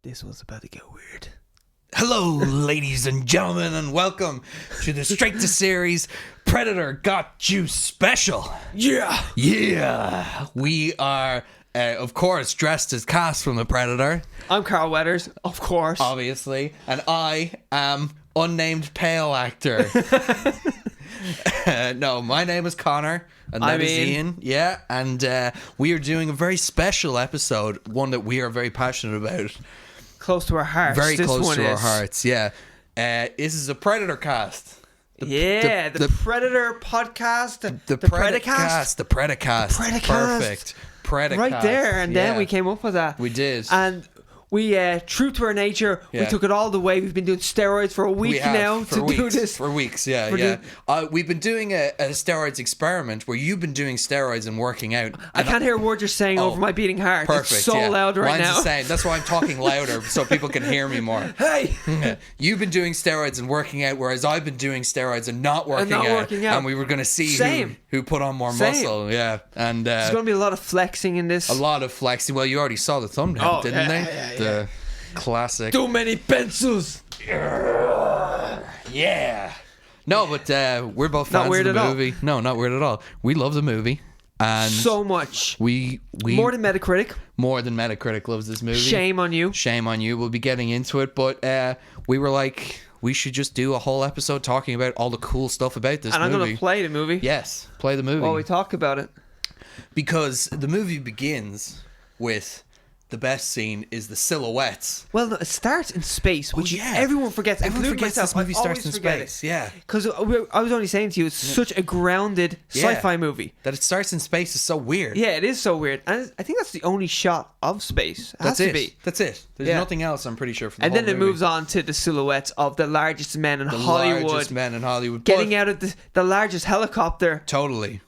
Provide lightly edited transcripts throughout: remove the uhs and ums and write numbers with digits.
This was about to get weird. Hello, ladies and gentlemen, and welcome to the Straight to Series Predator Got You special. Yeah. Yeah. We are, of course, dressed as Cass from the Predator. I'm Carl Weathers, of course. Obviously. And I am unnamed pale actor. No, my name is Connor. And that is Ian. Yeah. And we are doing a very special episode, one that we are very passionate about. Close to our hearts. Very close to our hearts, yeah. This is a Predator cast. The Predator podcast. The Predacast. The Predacast. Perfect. Predacast. Right there, and then we came up with that. We did. And we, true to our nature, we took it all the way. We've been doing steroids for a week now to do this. For weeks, yeah. We've been doing a steroids experiment where you've been doing steroids and working out. I can't hear a word you're saying over my beating heart. Perfect. It's so loud right Mine's now. The same. That's why I'm talking louder so people can hear me more. Hey! You've been doing steroids and working out, whereas I've been doing steroids and not working out. And we were going to see who put on more muscle. Yeah. And there's going to be a lot of flexing in this. A lot of flexing. Well, you already saw the thumbnail, didn't they? The classic. Too many pencils. Yeah. No, but we're both fans of the movie. No, not weird at all. We love the movie. And so much. We more than Metacritic. More than Metacritic loves this movie. Shame on you. Shame on you. We'll be getting into it, but we were like, we should just do a whole episode talking about all the cool stuff about this movie. And I'm going to play the movie. Yes, play the movie. While we talk about it. Because the movie begins with the best scene is the silhouettes. Well, no, it starts in space, which everyone forgets. Everyone forgets myself. this movie starts in space. Yeah. Because I was only saying to you, it's such a grounded sci-fi movie. That it starts in space is so weird. Yeah, it is so weird. And I think that's the only shot of space. It has to be. That's it. There's nothing else, I'm pretty sure, for the And whole then it movie. moves on to the silhouettes of the largest men in Hollywood. The largest men in Hollywood. Getting out of the largest helicopter. Totally.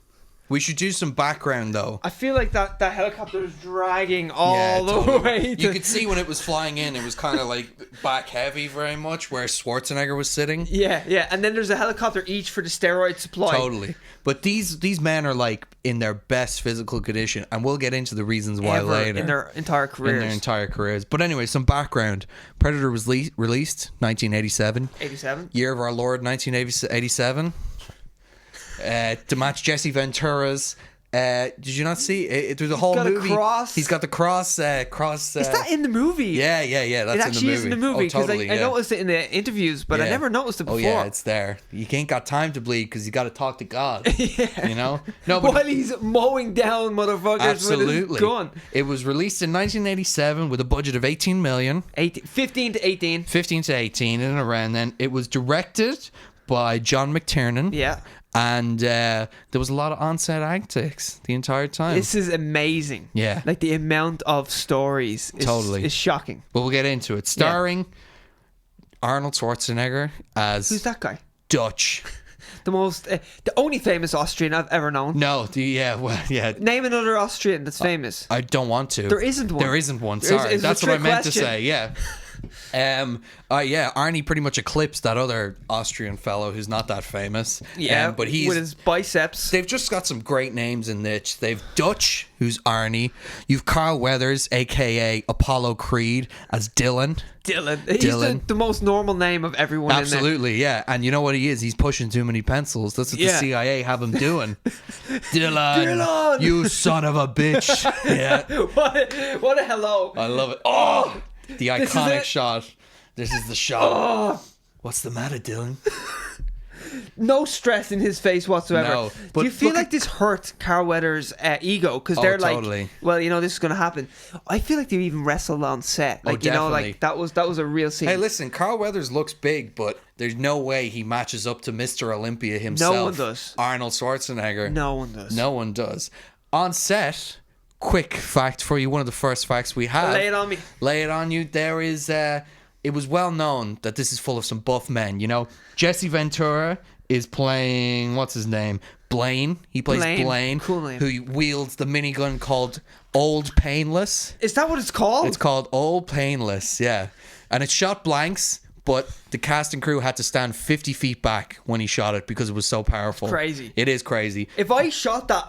We should do some background, though. I feel like that helicopter is dragging all the way. You could see when it was flying in, it was kind of like back heavy very much, where Schwarzenegger was sitting. Yeah. And then there's a helicopter each for the steroid supply. Totally. But these men are like in their best physical condition, and we'll get into the reasons why later. In their entire careers. But anyway, some background. Predator was released 1987. 87. Year of our Lord, 1987. To match Jesse Ventura's. Did you not see through the whole movie? He's got the cross. Is that in the movie? Yeah. That's it actually is in the movie because I noticed it in the interviews, but I never noticed it before. Oh yeah, it's there. You ain't got time to bleed because you got to talk to God. You know. No, but while he's mowing down motherfuckers with his gun. It was released in 1987 with a budget of 18 million. 15 to 18. 15 to 18 and around then. It was directed by John McTiernan. Yeah. And there was a lot of on-set antics the entire time. This is amazing. Yeah. Like the amount of stories is shocking. But we'll get into it. Starring Arnold Schwarzenegger as... Who's that guy? Dutch. The only famous Austrian I've ever known. No, Name another Austrian that's famous. I don't want to. There isn't one. There isn't one. Sorry. That's what I meant to say. Yeah. Arnie pretty much eclipsed that other Austrian fellow who's not that famous. Yeah, but he's with his biceps. They've just got some great names in this. They've Dutch, who's Arnie. You've Carl Weathers, aka Apollo Creed, as Dylan. He's the most normal name of everyone. Absolutely, yeah. And you know what he is? He's pushing too many pencils. That's what the CIA have him doing. Dylan, you son of a bitch. Yeah. What a hello. I love it. Oh, the iconic shot. This is the shot. Oh. What's the matter, Dylan? No stress in his face whatsoever. No, do you feel like this hurt Carl Weathers' ego? Because they're like, well, this is going to happen. I feel like they even wrestled on set. Like, like that was a real scene. Hey, listen, Carl Weathers looks big, but there's no way he matches up to Mr. Olympia himself. No one does. Arnold Schwarzenegger. No one does. No one does. On set, quick fact for you, one of the first facts we have. Lay it on me. Lay it on you. There is... it was well known that this is full of some buff men, Jesse Ventura is playing, what's his name? Blaine. He plays Blaine, cool name. Who wields the minigun called Old Painless. Is that what it's called? It's called Old Painless, yeah. And it's shot blanks, but the cast and crew had to stand 50 feet back when he shot it because it was so powerful. Crazy. It is crazy. If I shot that,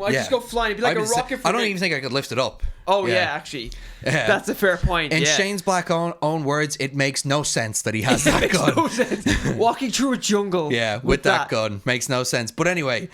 I just go flying. It'd be like a rocket. I don't even think I could lift it up. Oh yeah, actually, that's a fair point. In Shane's Black own words, it makes no sense that he has that gun. No sense. Walking through a jungle. Yeah, with that gun makes no sense. But anyway,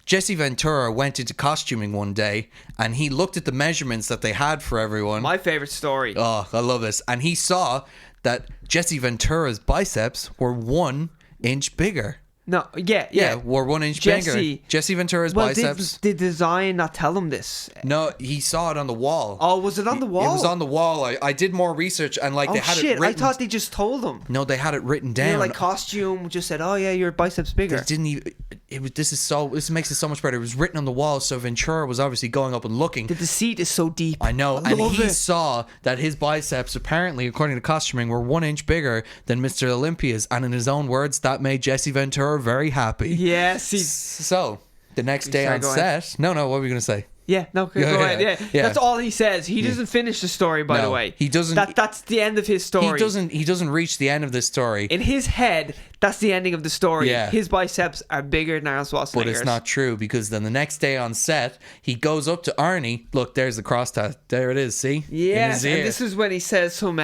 Jesse Ventura went into costuming one day and he looked at the measurements that they had for everyone. My favorite story. Oh, I love this. And he saw that Jesse Ventura's biceps were 1 inch bigger. No, yeah. Were 1 inch bigger. Jesse Ventura's biceps. Did design not tell him this? No, he saw it on the wall. Oh, was it on the wall? It was on the wall. I did more research and they had it written. I thought they just told him. No, they had it written down. Like costume just said, "Oh yeah, your biceps bigger." They didn't even. This makes it so much better. It was written on the wall, so Ventura was obviously going up and looking. The deceit is so deep. I know, and he saw that his biceps, apparently, according to costuming, were 1 inch bigger than Mr. Olympia's, and in his own words, that made Jesse Ventura very happy. Yes. So the next day on set. No, what were you going to say? Yeah, no, go ahead. Yeah. That's all he says. He doesn't finish the story, by the way. He doesn't. That's the end of his story. He doesn't reach the end of this story. In his head, that's the ending of the story. Yeah. His biceps are bigger than Arnold Schwarzenegger's. But it's not true, because then the next day on set, he goes up to Arnie. Look, there's the cross tat. There it is, see? Yes, and this is when he says some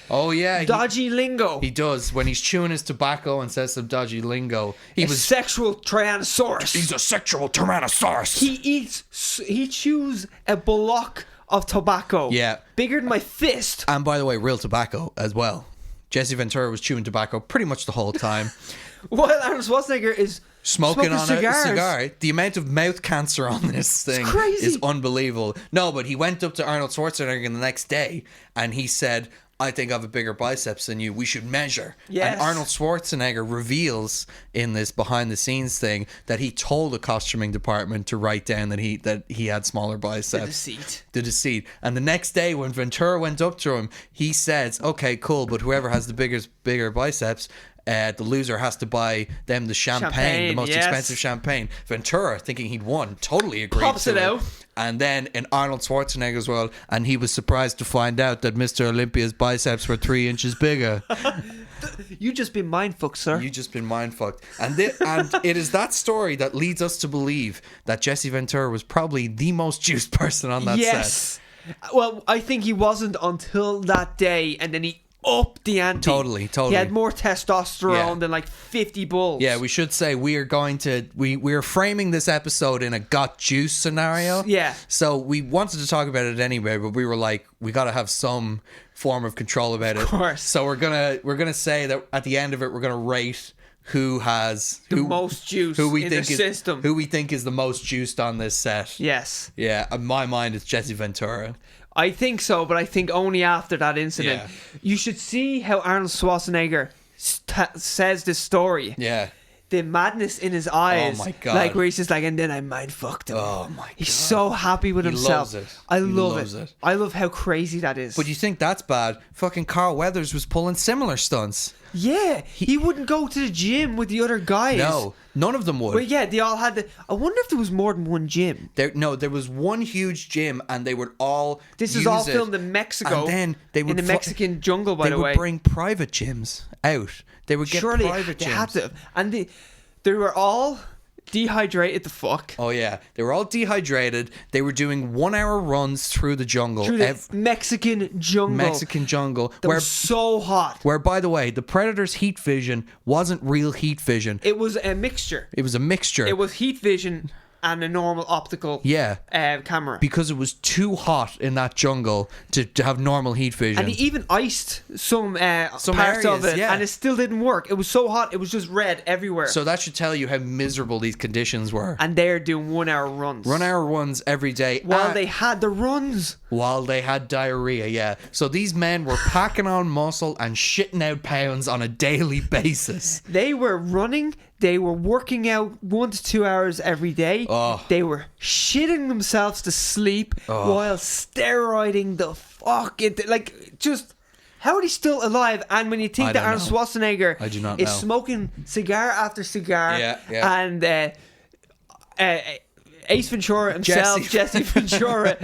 dodgy lingo. He does. When he's chewing his tobacco and says some dodgy lingo. He was sexual Tyrannosaurus. He's a sexual Tyrannosaurus. He chews a block of tobacco. Yeah. Bigger than my fist. And by the way, real tobacco as well. Jesse Ventura was chewing tobacco pretty much the whole time. While Arnold Schwarzenegger is smoking on cigars. A cigar. The amount of mouth cancer on this thing is unbelievable. No, but he went up to Arnold Schwarzenegger the next day and he said, "I think I have a bigger biceps than you. We should measure." Yes. And Arnold Schwarzenegger reveals in this behind the scenes thing that he told the costuming department to write down that he had smaller biceps. The deceit. And the next day when Ventura went up to him, he says, "Okay, cool, but whoever has the bigger biceps, the loser has to buy them the champagne, the most expensive champagne." Ventura, thinking he'd won, totally agreed. Pops it out. And then in Arnold Schwarzenegger's world, and he was surprised to find out that Mr. Olympia's biceps were 3 inches bigger. You just been mindfucked, sir. You just been mindfucked. And it is that story that leads us to believe that Jesse Ventura was probably the most juiced person on that set. Well, I think he wasn't until that day, and then he upped the ante. Totally. He had more testosterone than like 50 bulls. Yeah, we should say we are framing this episode in a got juice scenario. Yeah. So we wanted to talk about it anyway, but we were like, we got to have some form of control about it. Of course. So we're gonna say that at the end of it, we're gonna rate who has the most juice in the system. Who we think is the most juiced on this set. Yes. Yeah, in my mind, it's Jesse Ventura. I think so, but I think only after that incident. Yeah. You should see how Arnold Schwarzenegger says this story. Yeah. The madness in his eyes. Oh my God. Like where he's just like, and then I mind fucked him. Oh my God. He's so happy with himself. Loves it. I love it. I love how crazy that is. But you think that's bad? Fucking Carl Weathers was pulling similar stunts. Yeah. He wouldn't go to the gym with the other guys. No. None of them would. Well, yeah, they all had I wonder if there was more than one gym. There was one huge gym, and they would all. This is all filmed in Mexico. And then they would in the Mexican jungle. By the way, they would bring private gyms out. They would get private gyms. They had to, and they were all dehydrated the fuck. Oh yeah, they were all dehydrated. They were doing 1 hour runs through the jungle. Through the Mexican jungle. That was so hot. Where, by the way, the Predator's heat vision wasn't real heat vision. It was a mixture. It was heat vision and a normal optical camera. Because it was too hot in that jungle to have normal heat vision. And he even iced some parts areas, of it, and it still didn't work. It was so hot, it was just red everywhere. So that should tell you how miserable these conditions were. And they're doing 1 hour runs. 1 hour runs every day. While they had the runs. While they had diarrhea, yeah. So these men were packing on muscle and shitting out pounds on a daily basis. They were running. They were working out 1 to 2 hours every day. Oh. They were shitting themselves to sleep while steroiding the fuck into, like, just how are they still alive? And when you think that Arnold Schwarzenegger is smoking cigar after cigar, and Ace Ventura himself, Jesse Ventura,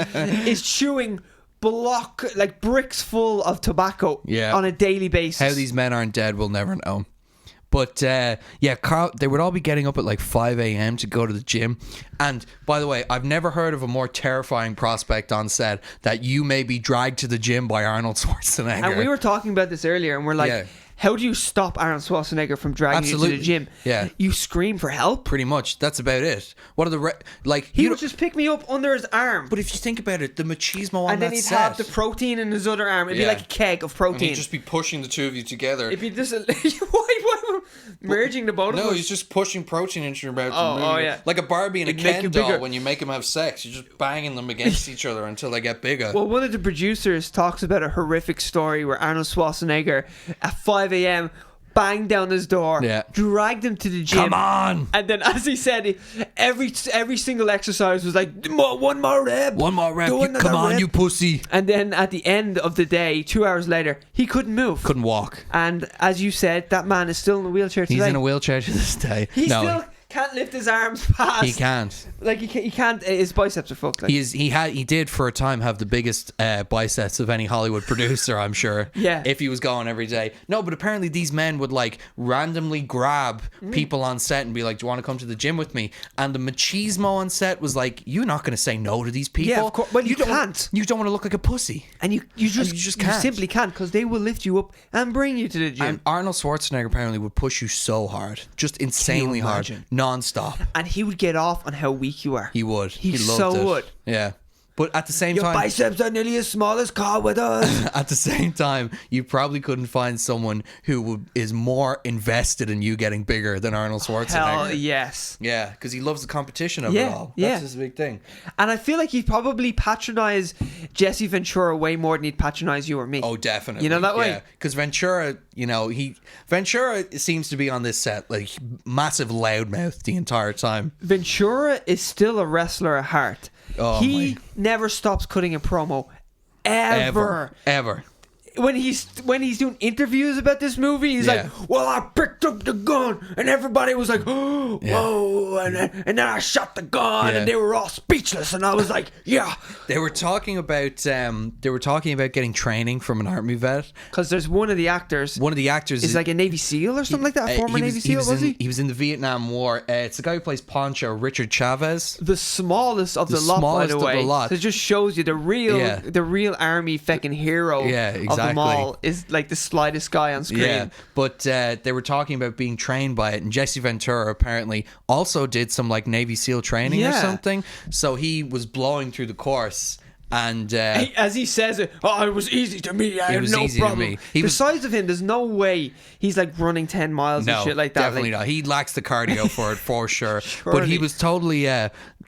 is chewing bricks full of tobacco on a daily basis. How these men aren't dead, we'll never know. But Carl, they would all be getting up at like 5 a.m. to go to the gym. And by the way, I've never heard of a more terrifying prospect on set that you may be dragged to the gym by Arnold Schwarzenegger. And we were talking about this earlier, and we're like, how do you stop Arnold Schwarzenegger from dragging you to the gym? Yeah. You scream for help? Pretty much. That's about it. What are the... He would just pick me up under his arm. But if you think about it, the machismo on and then he'd have the protein in his other arm. It'd be like a keg of protein. And he'd just be pushing the two of you together. It'd be just... why merging the both of us? No, he's just pushing protein into your mouth. Oh, yeah. Like a Barbie and a Ken doll when you make them have sex. You're just banging them against each other until they get bigger. Well, one of the producers talks about a horrific story where Arnold Schwarzenegger at 5 a.m. banged down his door, dragged him to the gym. Come on! And then, as he said, every single exercise was like, one more rep. Come on, you pussy. And then at the end of the day, 2 hours later, he couldn't move. Couldn't walk. And as you said, that man is still in a wheelchair today. He's in a wheelchair to this day. He still can't lift his arms past. He can't. Like he can't. His biceps are fucked. Like. He did for a time have the biggest biceps of any Hollywood producer, I'm sure. Yeah. If he was going every day. No, but apparently these men would like randomly grab people on set and be like, "Do you want to come to the gym with me?" And the machismo on set was like, "You're not going to say no to these people." Yeah, of course. Well, you can't. You don't want to look like a pussy, and you just can't. You simply can't, because they will lift you up and bring you to the gym. And Arnold Schwarzenegger apparently would push you so hard, just insanely hard, non-stop. And he would get off on how weak you are. He would. He loved so it. would. Yeah. But at the same Your time... Your biceps are nearly as small as Carl with us. At the same time, you probably couldn't find someone who is more invested in you getting bigger than Arnold Schwarzenegger. Hell yes. Yeah, because he loves the competition of it all. That's his big thing. And I feel like he'd probably patronize Jesse Ventura way more than he'd patronize you or me. Oh, definitely. You know that way? Yeah, because Ventura, Ventura seems to be on this set like massive loudmouth the entire time. Ventura is still a wrestler at heart. He never stops cutting a promo, ever. When he's doing interviews about this movie, he's like, "Well, I picked up the gun, and everybody was like, oh, whoa," and then I shot the gun, and they were all speechless, and I was like, "Yeah." They were talking about getting training from an army vet, because there's one of the actors is like a Navy SEAL or something like that. A former Navy SEAL, was he? He was in the Vietnam War. It's the guy who plays Poncho, Richard Chavez. The smallest of the lot, by the way. So it just shows you the real army fucking hero. Yeah, exactly. Them all is like the slightest guy on screen. Yeah, but they were talking about being trained by it, and Jesse Ventura apparently also did some like Navy SEAL training or something. So he was blowing through the course. And as he says it, it was easy to me. I had no problem. The size of him, there's no way he's like running 10 miles and shit like that. Definitely not. He lacks the cardio for it, for sure. But he was totally.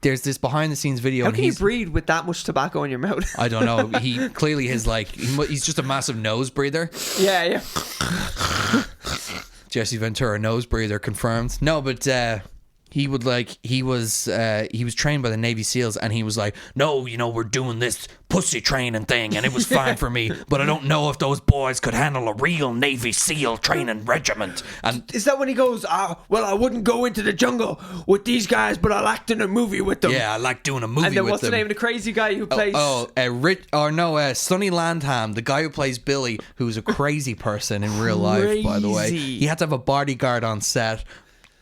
There's this behind the scenes video. How can you breathe with that much tobacco in your mouth? I don't know. He clearly he's just a massive nose breather. Yeah. Jesse Ventura, nose breather confirmed. No, but. He was trained by the Navy SEALs, and he was like, "No, we're doing this pussy training thing, and it was fine for me, but I don't know if those boys could handle a real Navy SEAL training regiment." And is that when he goes, "Well, I wouldn't go into the jungle with these guys, but I'll act in a movie with them." Yeah, I like doing a movie with them. And then what's the name of the crazy guy who plays? Sonny Landham, the guy who plays Billy, who's a crazy person in real life, by the way. He had to have a bodyguard on set.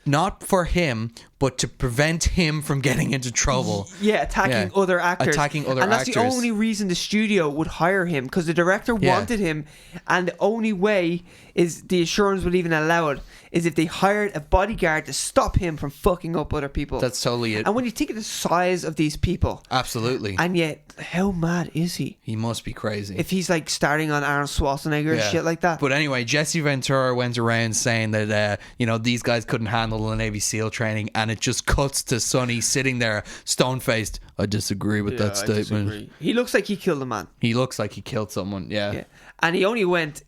Not for him, but to prevent him from getting into trouble. Yeah, attacking other actors. And that's the only reason the studio would hire him, because the director wanted him, and the only way is the insurance would even allow it is if they hired a bodyguard to stop him from fucking up other people. That's totally it. And when you think of the size of these people, absolutely. And yet, how mad is he? He must be crazy. If he's like starting on Arnold Schwarzenegger and shit like that. But anyway, Jesse Ventura went around saying that these guys couldn't handle the Navy SEAL training, and it just cuts to Sonny sitting there stone faced. "I disagree with that statement." Disagree. He looks like he killed a man. He looks like he killed someone. Yeah. And he only went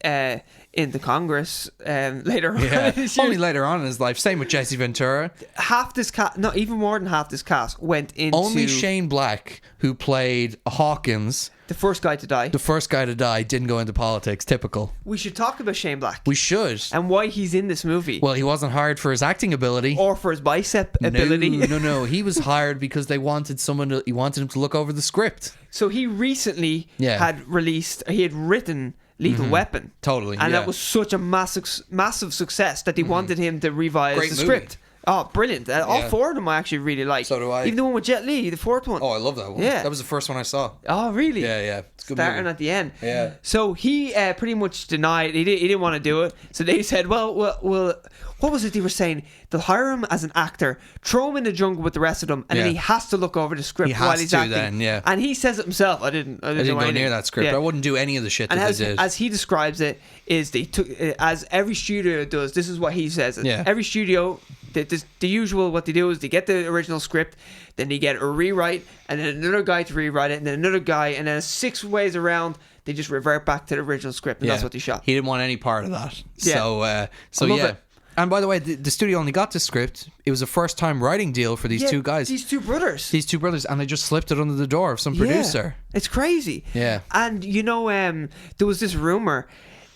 into Congress later on. Yeah, only later on in his life. Same with Jesse Ventura. Half this cast, not even more than half this cast, went into... Only Shane Black, who played Hawkins... The first guy to die. Didn't go into politics. Typical. We should talk about Shane Black. We should. And why he's in this movie. Well, he wasn't hired for his acting ability. Or for his bicep ability. No. He was hired because he wanted him to look over the script. So he recently had written Lethal Weapon. Totally. And that was such a massive success that they wanted him to revise the script. Oh, brilliant. All four of them I actually really like. So do I. Even the one with Jet Li, the fourth one. Oh, I love that one. Yeah. That was the first one I saw. Oh, really? Yeah. It's a good Starting movie. at the end. Yeah. So he pretty much denied. He didn't want to do it. So they said, well, what was it they were saying? They'll hire him as an actor, throw him in the jungle with the rest of them, and then he has to look over the script while he's acting. Then, yeah. And he says it himself. I didn't go near that script. Yeah. I wouldn't do any of the shit that they did. As he describes it, is they took, as every studio does, this is what he says. Yeah. Every studio, the usual, what they do is they get the original script, then they get a rewrite, and then another guy to rewrite it, and then another guy, and then 6 ways around, they just revert back to the original script, and that's what they shot. He didn't want any part of that. Yeah. So love it. And by the way, the studio only got the script. It was a first-time writing deal for these two guys. These two brothers. And they just slipped it under the door of some producer. It's crazy. Yeah. And, there was this rumor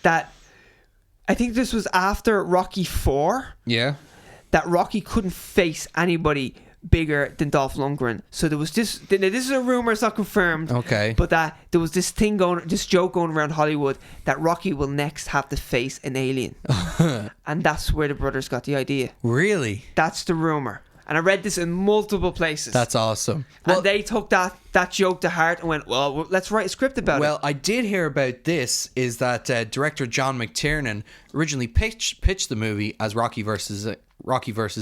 that, I think this was after Rocky 4. Yeah. That Rocky couldn't face anybody bigger than Dolph Lundgren. So there was this. This is a rumor; it's not confirmed. Okay. But that there was this joke going around Hollywood that Rocky will next have to face an alien, and that's where the brothers got the idea. Really? That's the rumor, and I read this in multiple places. That's awesome. And they took that joke to heart and went, well, let's write a script about it. Well, I did hear about this. Is that director John McTiernan originally pitched the movie as Rocky versus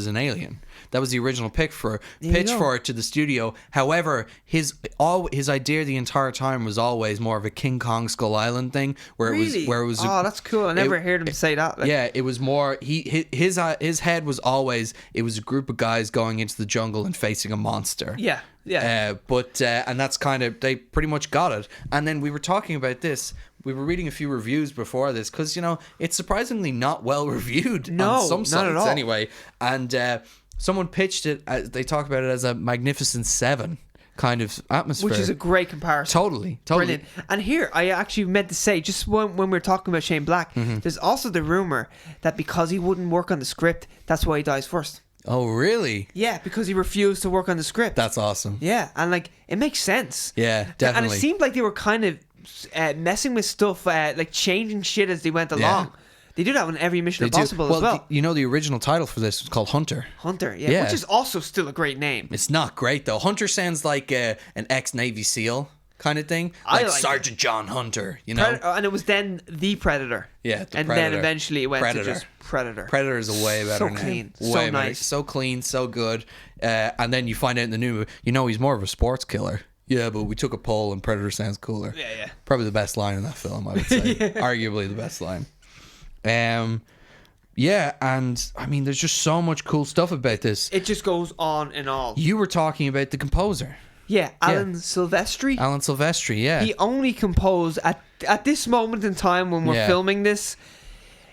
an alien. That was the original pitch for it to the studio. However, his idea the entire time was always more of a King Kong Skull Island thing, where it was. Oh, that's cool. I never heard him say that. Yeah, it was more. His head was always, it was a group of guys going into the jungle and facing a monster. Yeah. And that's kind of, they pretty much got it. And then we were talking about this. We were reading a few reviews before this because it's surprisingly not well reviewed on some sites, not at all. Anyway. And someone pitched it. They talk about it as a Magnificent Seven kind of atmosphere, which is a great comparison. Totally. Brilliant. And here I actually meant to say, just when we were talking about Shane Black, there's also the rumor that because he wouldn't work on the script, that's why he dies first. Oh, really? Yeah, because he refused to work on the script. That's awesome. Yeah, and it makes sense. Yeah, definitely. And it seemed like they were kind of messing with stuff, like changing shit as they went along. Yeah. They do that on every Mission Impossible as well. The original title for this was called Hunter. Hunter, yeah, which is also still a great name. It's not great though. Hunter sounds like an ex-Navy SEAL kind of thing, like Sergeant John Hunter, and it was then the Predator. Yeah, and Predator. Then eventually it went to just Predator. Predator is a way better name. Clean, way so better. nice, so clean, so good. And then you find out in the new movie, he's more of a sports killer. Yeah, but we took a poll and Predator sounds cooler. Yeah. Probably the best line in that film, I would say. Arguably the best line. Yeah, and I mean, there's just so much cool stuff about this. It just goes on and on. You were talking about the composer. Yeah, Alan Silvestri. Alan Silvestri, yeah. He only composed, at this moment in time when we're filming this,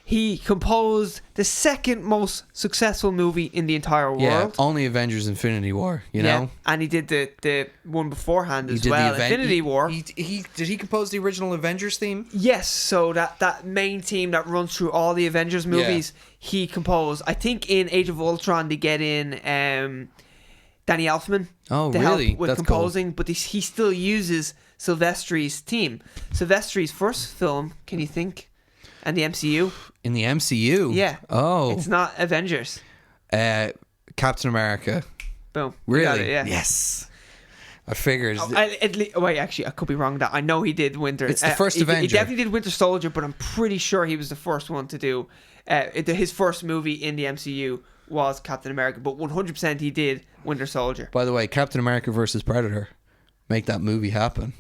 he composed the second most successful movie in the entire world. Yeah, only Avengers Infinity War, you know? And he did the one beforehand as well, Infinity War. Did he compose the original Avengers theme? Yes, so that main theme that runs through all the Avengers movies, he composed. I think in Age of Ultron they get in Danny Elfman to help with composing, cool. But he still uses Silvestri's theme. Silvestri's first film, can you think? And the MCU? In the MCU? Yeah. Oh. It's not Avengers. Captain America. Boom. Really? Got it, yeah. Yes. I figured. Wait, actually, I could be wrong. That I know he did Winter. It's the first Avenger. He definitely did Winter Soldier, but I'm pretty sure he was the first one to do. His first movie in the MCU was Captain America, but 100% he did Winter Soldier. By the way, Captain America versus Predator. Make that movie happen.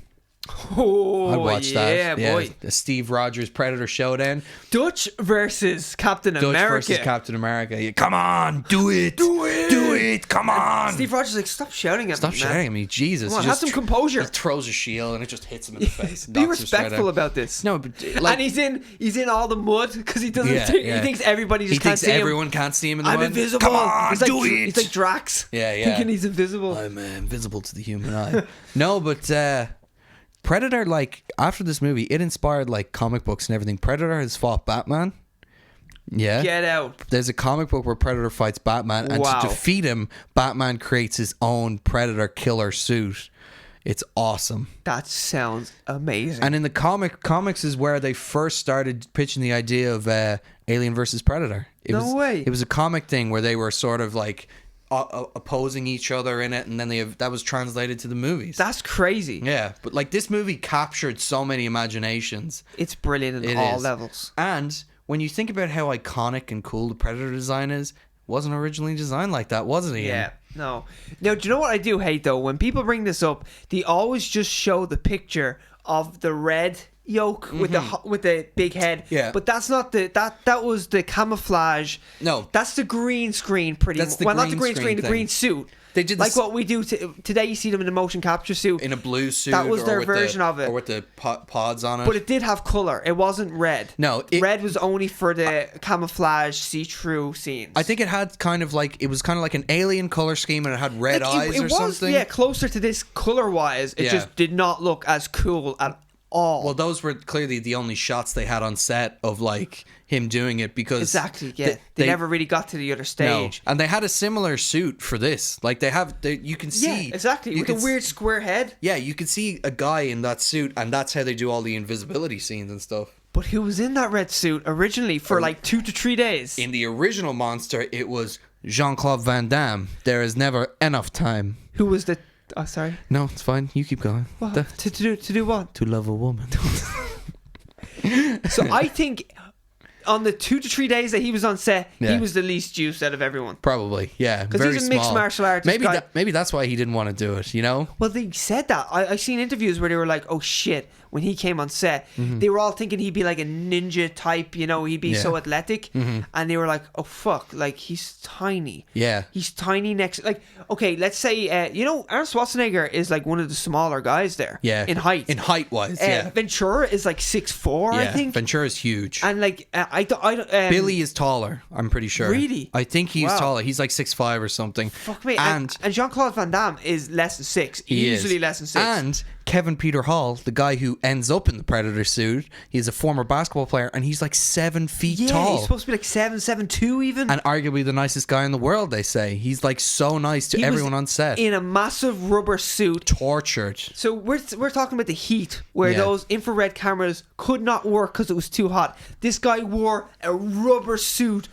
Oh, I'd watch that. Yeah, boy. The Steve Rogers Predator showdown. Dutch versus Captain America. Dutch versus Captain America. Yeah, come on, do it. Do it. Come on. Steve Rogers is like, stop shouting at me. Stop shouting at me. Jesus. Come on, have some composure. He throws a shield and it just hits him in the face. Be respectful about this. No, but and he's in all the mud because he doesn't. He thinks everybody just can't see him. He thinks everyone can't see him in the mud. I'm invisible. Come on, do it. He's like Drax. Yeah. Thinking he's invisible. I'm invisible to the human eye. No, but Predator, like, after this movie, it inspired, like, comic books and everything. Predator has fought Batman. Yeah. Get out. There's a comic book where Predator fights Batman, and to defeat him, Batman creates his own Predator killer suit. It's awesome. That sounds amazing. And in the comics is where they first started pitching the idea of Alien versus Predator. No way. It was a comic thing where they were sort of like opposing each other in it, and then that was translated to the movies. That's crazy. Yeah, but like this movie captured so many imaginations. It's brilliant at all levels. And when you think about how iconic and cool the Predator design is, it wasn't originally designed like that, was it, Ian? Yeah. No. Now, do you know what I do hate though? When people bring this up, they always just show the picture of the red yolk with the big head. Yeah. But that's not that was the camouflage. No. That's the green screen pretty much. Well, not the green screen, the green suit. They did like what we do today. You see them in a motion capture suit, in a blue suit. That was their version of it, or with the pods on it. But it did have color. It wasn't red. No, red was only for the camouflage, see-through scenes. I think it had kind of like an alien color scheme, and it had red eyes or something. Yeah, closer to this color-wise. It just did not look as cool at all. Well, those were clearly the only shots they had on set of like him doing it, because exactly, yeah, they never really got to the other stage. No. And they had a similar suit for this. Like you can see, yeah, exactly, with a weird square head. Yeah, you can see a guy in that suit, and that's how they do all the invisibility scenes and stuff. But who was in that red suit originally for like 2 to 3 days? In the original Monster, it was Jean-Claude Van Damme. There is never enough time. Who was the? Oh, sorry. No, it's fine. You keep going. What? To do what? To love a woman. So I think on the 2 to 3 days that he was on set, he was the least juiced out of everyone. Probably, yeah. Because he's a mixed martial artist. Maybe that's why he didn't want to do it, you know? Well, they said that. I seen interviews where they were like, oh shit, when he came on set, they were all thinking he'd be like a ninja type, you know, he'd be so athletic. And they were like, oh fuck, like he's tiny. Yeah. He's tiny next, like, okay, let's say, Arnold Schwarzenegger is like one of the smaller guys there. Yeah. In height. In height-wise, yeah. Ventura is like 6'4", I think. Ventura's huge. And like, Billy is taller, I'm pretty sure. Really? I think he's taller. He's like 6'5" or something. Fuck me. And Jean-Claude Van Damme is less than 6. Easily less than 6. And Kevin Peter Hall, the guy who ends up in the Predator suit, he's a former basketball player, and he's like 7 feet tall. Yeah, he's supposed to be like 7'2" even. And arguably the nicest guy in the world, they say. He's like so nice to everyone on set. In a massive rubber suit. Tortured. So we're talking about the heat, where those infrared cameras could not work because it was too hot. This guy wore a rubber suit.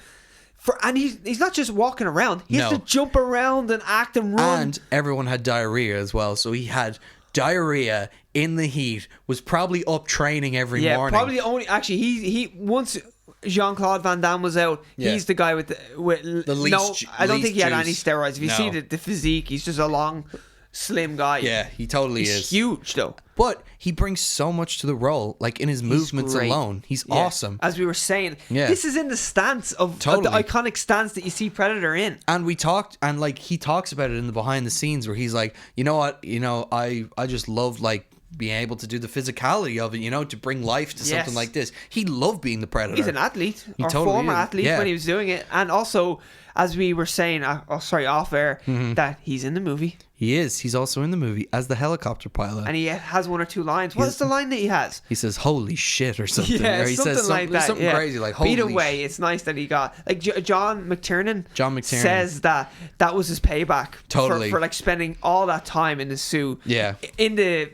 And he's not just walking around. He has to jump around and act and run. And everyone had diarrhea as well. So he had diarrhea in the heat, was probably up training every morning. Yeah, probably only... Actually, he once Jean-Claude Van Damme was out, he's the guy with the least... No, I don't think he had any steroids. If you see the physique, he's just a long, slim guy. Yeah, he totally is. He's huge, though. But he brings so much to the role, like in his movements alone. He's awesome. As we were saying, this is in the stance of the iconic stance that you see Predator in. And we talked, and like he talks about it in the behind the scenes where he's like, you know what, I just love like being able to do the physicality of it, to bring life to something like this. He loved being the Predator. He's an athlete, former athlete when he was doing it, and also, as we were saying, off air, that he's in the movie. He is. He's also in the movie as the helicopter pilot. And he has 1 or 2 lines. What's the line that he has? He says, holy shit, or something. Yeah, or he something says like that. Something crazy, like, holy shit. Either way, it's nice that he got... Like, John McTiernan says that was his payback. Totally. For like, spending all that time in the suit. Yeah. In the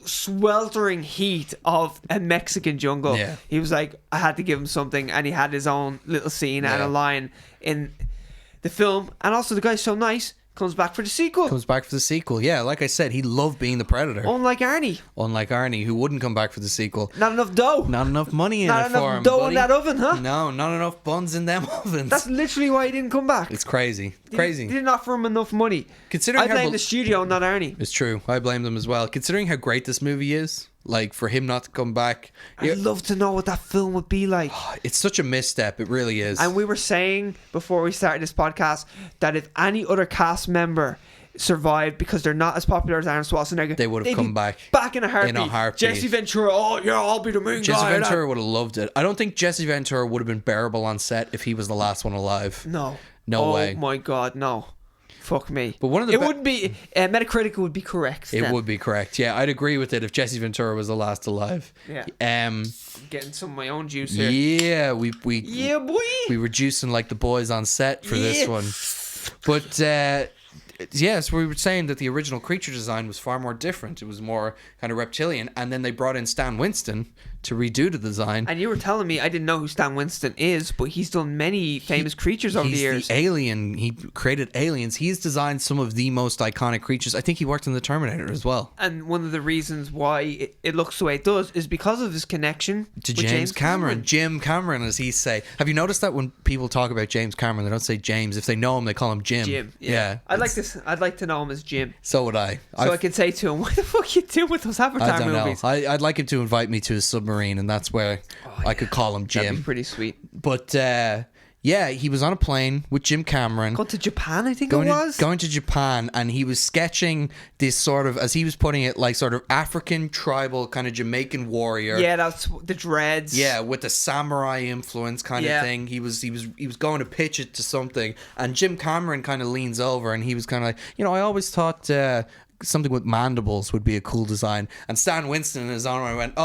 sweltering heat of a Mexican jungle. Yeah. He was like, I had to give him something, and he had his own little scene and a line in the film. And also, the guy's so nice... Comes back for the sequel. Yeah, like I said, he loved being the Predator. Unlike Arnie, who wouldn't come back for the sequel. Not enough dough. Not enough money in it for him. Not enough dough in that oven, huh? No, not enough buns in them ovens. That's literally why he didn't come back. It's crazy. They didn't offer him enough money. I blame the studio, not Arnie. It's true. I blame them as well. Considering how great this movie is, like for him not to come back, I'd love to know what that film would be like. It's such a misstep. It really is. And we were saying before we started this podcast that if any other cast member survived because they're not as popular as Arnold Schwarzenegger, they would have come back in a heartbeat. Jesse Ventura, I'll be the main guy. Jesse Ventura would have loved it. I don't think Jesse Ventura would have been bearable on set if he was the last one alive. No way. Oh my god, no. Fuck me. But one of the it wouldn't be Metacritic would be correct. It would be correct. Yeah, I'd agree with it if Jesse Ventura was the last alive. Yeah. Getting some of my own juice here. Yeah, we boy. We were juicing like the boys on set for this one. But Yes, we were saying that the original creature design was far more different. It was more kind of reptilian, and then they brought in Stan Winston to redo the design. And you were telling me, I didn't know who Stan Winston is, but he's done many famous creatures over the years. He's the alien. He created aliens. He's designed some of the most iconic creatures. I think he worked in the Terminator as well. And one of the reasons why it looks the way it does is because of his connection to James Cameron. Jim Cameron, as he say. Have you noticed that when people talk about James Cameron, they don't say James. If they know him, they call him Jim. Jim, yeah. I'd like to know him as Jim. So would I. So I could say to him, what the fuck are you doing with those Avatar movies? I'd like him to invite me to his submarine, and that's where I could call him Jim. That'd be pretty sweet. But yeah, he was on a plane with Jim Cameron. Going to Japan, I think it was? Going to Japan, and he was sketching this sort of, as he was putting it, like sort of African tribal kind of Jamaican warrior. Yeah, that's the dreads. Yeah, with the samurai influence kind of thing. He was going to pitch it to something, and Jim Cameron kind of leans over, and he was kind of like, I always thought something with mandibles would be a cool design. And Stan Winston in his own way went,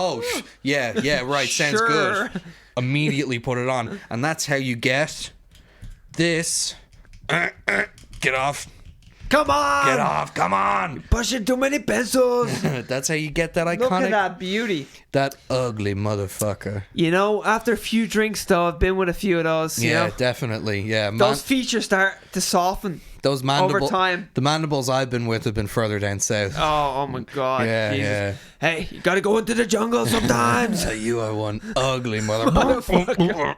yeah, right, sounds good. Immediately put it on, and that's how you get this. Get off. Come on. Get off. Come on. You're pushing too many pencils. That's how you get that iconic. Look at that beauty. That ugly motherfucker. After a few drinks, though, I've been with a few of those. Yeah, definitely. Yeah, those features start to soften. Those over time. The mandibles I've been with have been further down south. Oh my God. Yeah, Jesus. yeah. Hey, you gotta go into the jungle sometimes. You are one ugly motherfucker.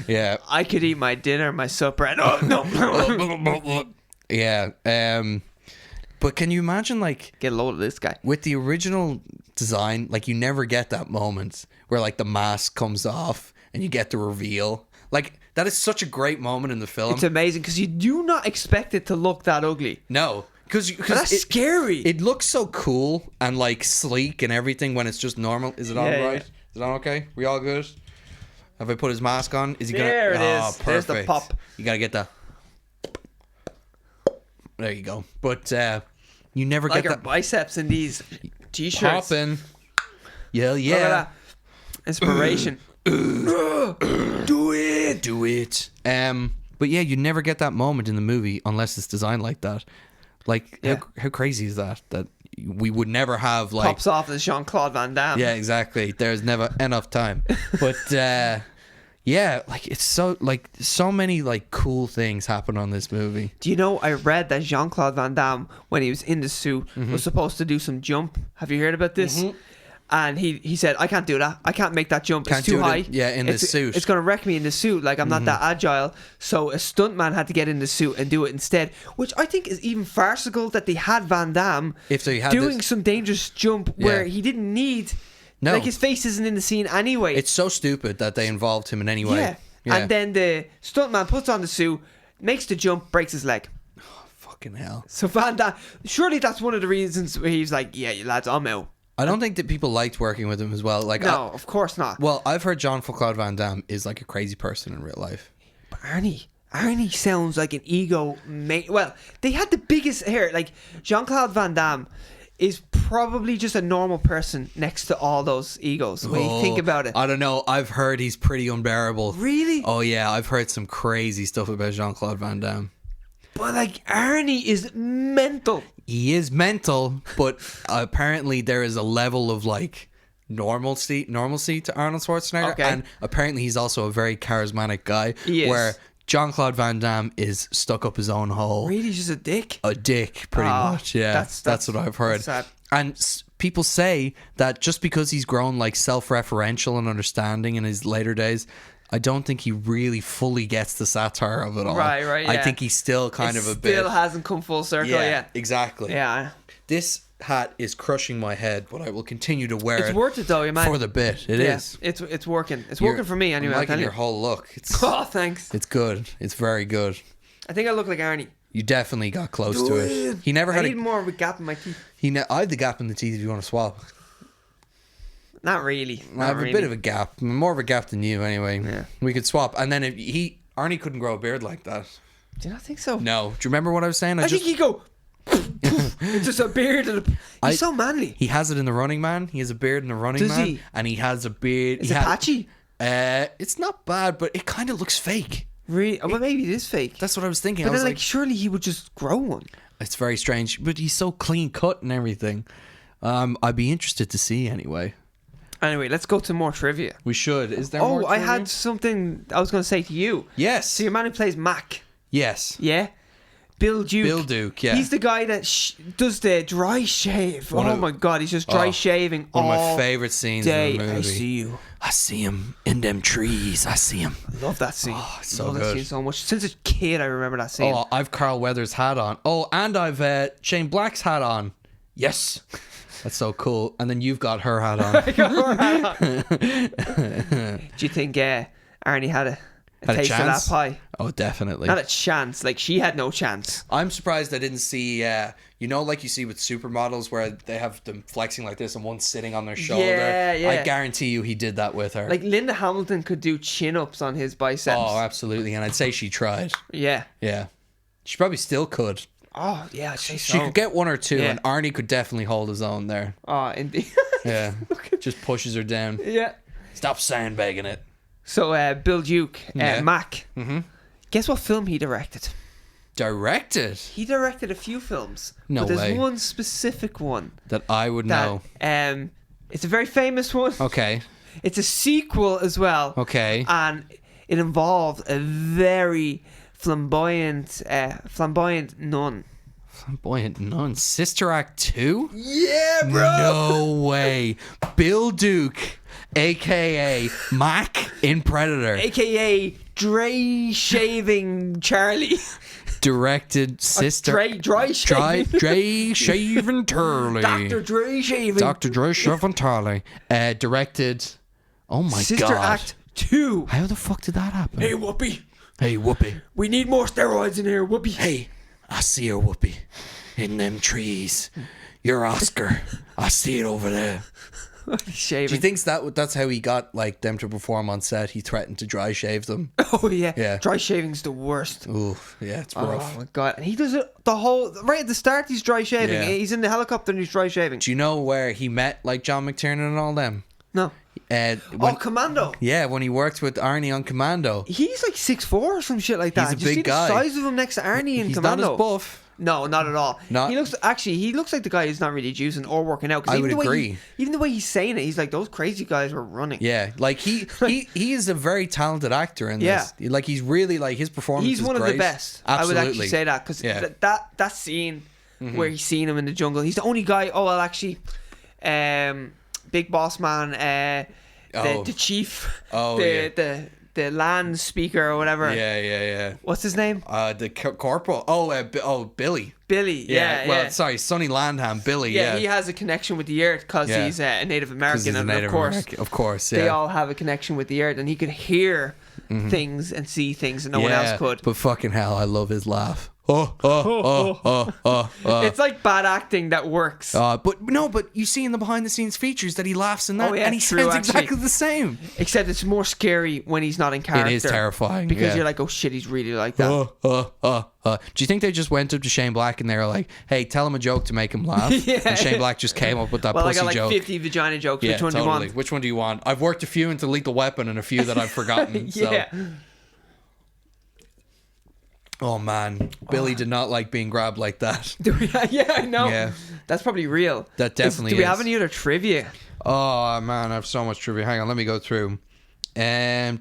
Yeah. I could eat my dinner, my supper, and no. Yeah. But can you imagine, like, get a load of this guy with the original design? Like, you never get that moment where like the mask comes off and you get the reveal. Like, that is such a great moment in the film. It's amazing because you do not expect it to look that ugly. No, because that's scary. It looks so cool and like sleek and everything when it's just normal. Is it all right? Yeah. Is it all okay? We all good? Have I put his mask on? Is he gonna? There it is. Perfect. There's the pop. You gotta get the. There you go. But you never like get our that biceps in these t-shirts. popping. Yeah. Look at that. Inspiration. Do it. But yeah, you never get that moment in the movie unless it's designed like that. Like, how crazy is that? That we would never have, like, pops off as Jean-Claude Van Damme. Yeah, exactly. There's never enough time. But yeah, like, it's so many like cool things happen on this movie. Do you know, I read that Jean-Claude Van Damme, when he was in the suit, was supposed to do some jump. Have you heard about this? Mm-hmm. And he said, I can't do that. I can't make that jump. It's too high. In the suit. It's going to wreck me in the suit. Like, I'm not that agile. So a stuntman had to get in the suit and do it instead. Which I think is even farcical that they had Van Damme doing some dangerous jump where he didn't need... No. Like, his face isn't in the scene anyway. It's so stupid that they involved him in any way. Yeah. And then the stuntman puts on the suit, makes the jump, breaks his leg. Oh, fucking hell. So Van Damme... Surely that's one of the reasons where he's like, yeah, you lads, I'm out. I don't think that people liked working with him as well. Like, no, of course not. Well, I've heard Jean-Claude Van Damme is like a crazy person in real life. But Arnie sounds like an ego mate. Well, they had the biggest hair. Like, Jean-Claude Van Damme is probably just a normal person next to all those egos when you think about it. I don't know. I've heard he's pretty unbearable. Really? Oh yeah, I've heard some crazy stuff about Jean-Claude Van Damme. But like, Arnie is mental. He is mental, but apparently there is a level of like normalcy to Arnold Schwarzenegger, okay. And apparently he's also a very charismatic guy. He is. Where Jean-Claude Van Damme is stuck up his own hole. Really, just a dick? A dick, pretty much. Yeah, that's what I've heard. And people say that just because he's grown like self-referential and understanding in his later days, I don't think he really fully gets the satire of it all. Right, yeah. I think he's still kind of a bit... still hasn't come full circle yet. Exactly. Yeah. This hat is crushing my head, but I will continue to wear it. It's worth it though, you man. For the bit. It is. It's working. It's working for me anyway. I'm liking your whole look. Oh, thanks. It's good. It's very good. I think I look like Arnie. You definitely got close to it. He never had I need more of a gap in my teeth. I had the gap in the teeth if you want to swap. Not really. I have a bit of a gap. More of a gap than you, anyway. Yeah. We could swap. And then Arnie couldn't grow a beard like that. Do you not think so? No. Do you remember what I was saying? I think he'd go... It's just a beard. He's so manly. He has it in The Running Man. He has a beard in The Running Man. Does he? And he has a beard. Is it patchy? It's not bad, but it kind of looks fake. Really? Well, maybe it is fake. That's what I was thinking. But then, like, surely he would just grow one. It's very strange, but he's so clean cut and everything. I'd be interested to see anyway. Anyway, let's go to more trivia. We should. Is there more trivia? I had something I was going to say to you. Yes. So your man who plays Mac. Yes. Yeah? Bill Duke. Yeah. He's the guy that does the dry shave. My God, he's just dry shaving all one of my favourite scenes in the movie. I see you. I see him in them trees. I see him. I love that scene. Oh, it's so I love good. that scene so much. Since a kid, I remember that scene. Oh, I've Carl Weathers' hat on. Oh, and I've Shane Black's hat on. Yes. That's so cool. And then you've got her hat on. I got her hat on. Do you think Arnie had a taste of that pie? Oh, definitely. Not a chance. Like, she had no chance. I'm surprised I didn't see, like you see with supermodels where they have them flexing like this and one's sitting on their shoulder. Yeah. I guarantee you he did that with her. Like, Linda Hamilton could do chin-ups on his biceps. Oh, absolutely. And I'd say she tried. Yeah. Yeah. She probably still could. Oh, yeah, I'd say so. She could get one or two, and Arnie could definitely hold his own there. Oh, indeed. Yeah. Just pushes her down. Yeah. Stop sandbagging it. So, Bill Duke, Mac. Mm-hmm. Guess what film he directed? Directed? He directed a few films. No but there's way. one specific one. That I would know. It's a very famous one. Okay. It's a sequel as well. Okay. And it involved a very flamboyant nun. Flamboyant nun? Sister Act 2? Yeah, bro. No way. Bill Duke, a.k.a. Mac in Predator. A.k.a. Dre Shaving Charlie. Directed Sister... Dry Shaving. Dre Shaving Turley. Dr. Dre Shaving. Dr. Dre Shaving Turley. Directed... Oh my God. Sister Act 2. How the fuck did that happen? Hey, Whoopi. Hey, Whoopi. We need more steroids in here, Whoopi. Hey, I see her, Whoopi. In them trees. You're Oscar. I see it over there. Shaving. Do you think that's how he got like them to perform on set? He threatened to dry shave them. Oh yeah. Yeah. Dry shaving's the worst. Ooh, yeah, it's rough. Oh my God. And he does it the whole right at the start. He's dry shaving. Yeah. He's in the helicopter and he's dry shaving. Do you know where he met like John McTiernan and all them? No. Commando. Yeah, when he worked with Arnie on Commando. He's like 6'4" or some shit like that. He's a Did you big see guy. the size of him next to Arnie in He's Commando? not as buff. No, not at all. Not- He looks like the guy who's not really juicing or working out. 'Cause I even would the way agree. Even the way he's saying it, he's like, those crazy guys were running. Yeah, like he is a very talented actor in this. Like he's really like his performance. He's is one great. of the best. Absolutely. I would actually say that because that scene where he's seen him in the jungle, he's the only guy. Oh well, actually, Big Boss Man, the chief, the land speaker or whatever. Yeah. What's his name? The corporal. Billy. Billy. Yeah. Well, sorry, Sonny Landham. Billy. Yeah. He has a connection with the earth because he's a Native American, and of course, they all have a connection with the earth, and he could hear things and see things that no one else could. But fucking hell, I love his laugh. It's like bad acting that works. But you see in the behind the scenes features that he laughs in that, and he true, sounds actually. exactly the same. Except it's more scary when he's not in character. It is terrifying because you're like, oh shit, he's really like that. Do you think they just went up to Shane Black and they were like, hey, tell him a joke to make him laugh? And Shane Black just came up with that pussy I got like joke. 50 vagina jokes. Which one do you want? Which one do you want? I've worked a few into Lethal Weapon and a few that I've forgotten. Yeah. So. Oh man, Billy did not like being grabbed like that. Yeah, I know. Yeah. That's probably real. That definitely is. Do we have any other trivia? Oh man, I have so much trivia. Hang on, let me go through. Yeah,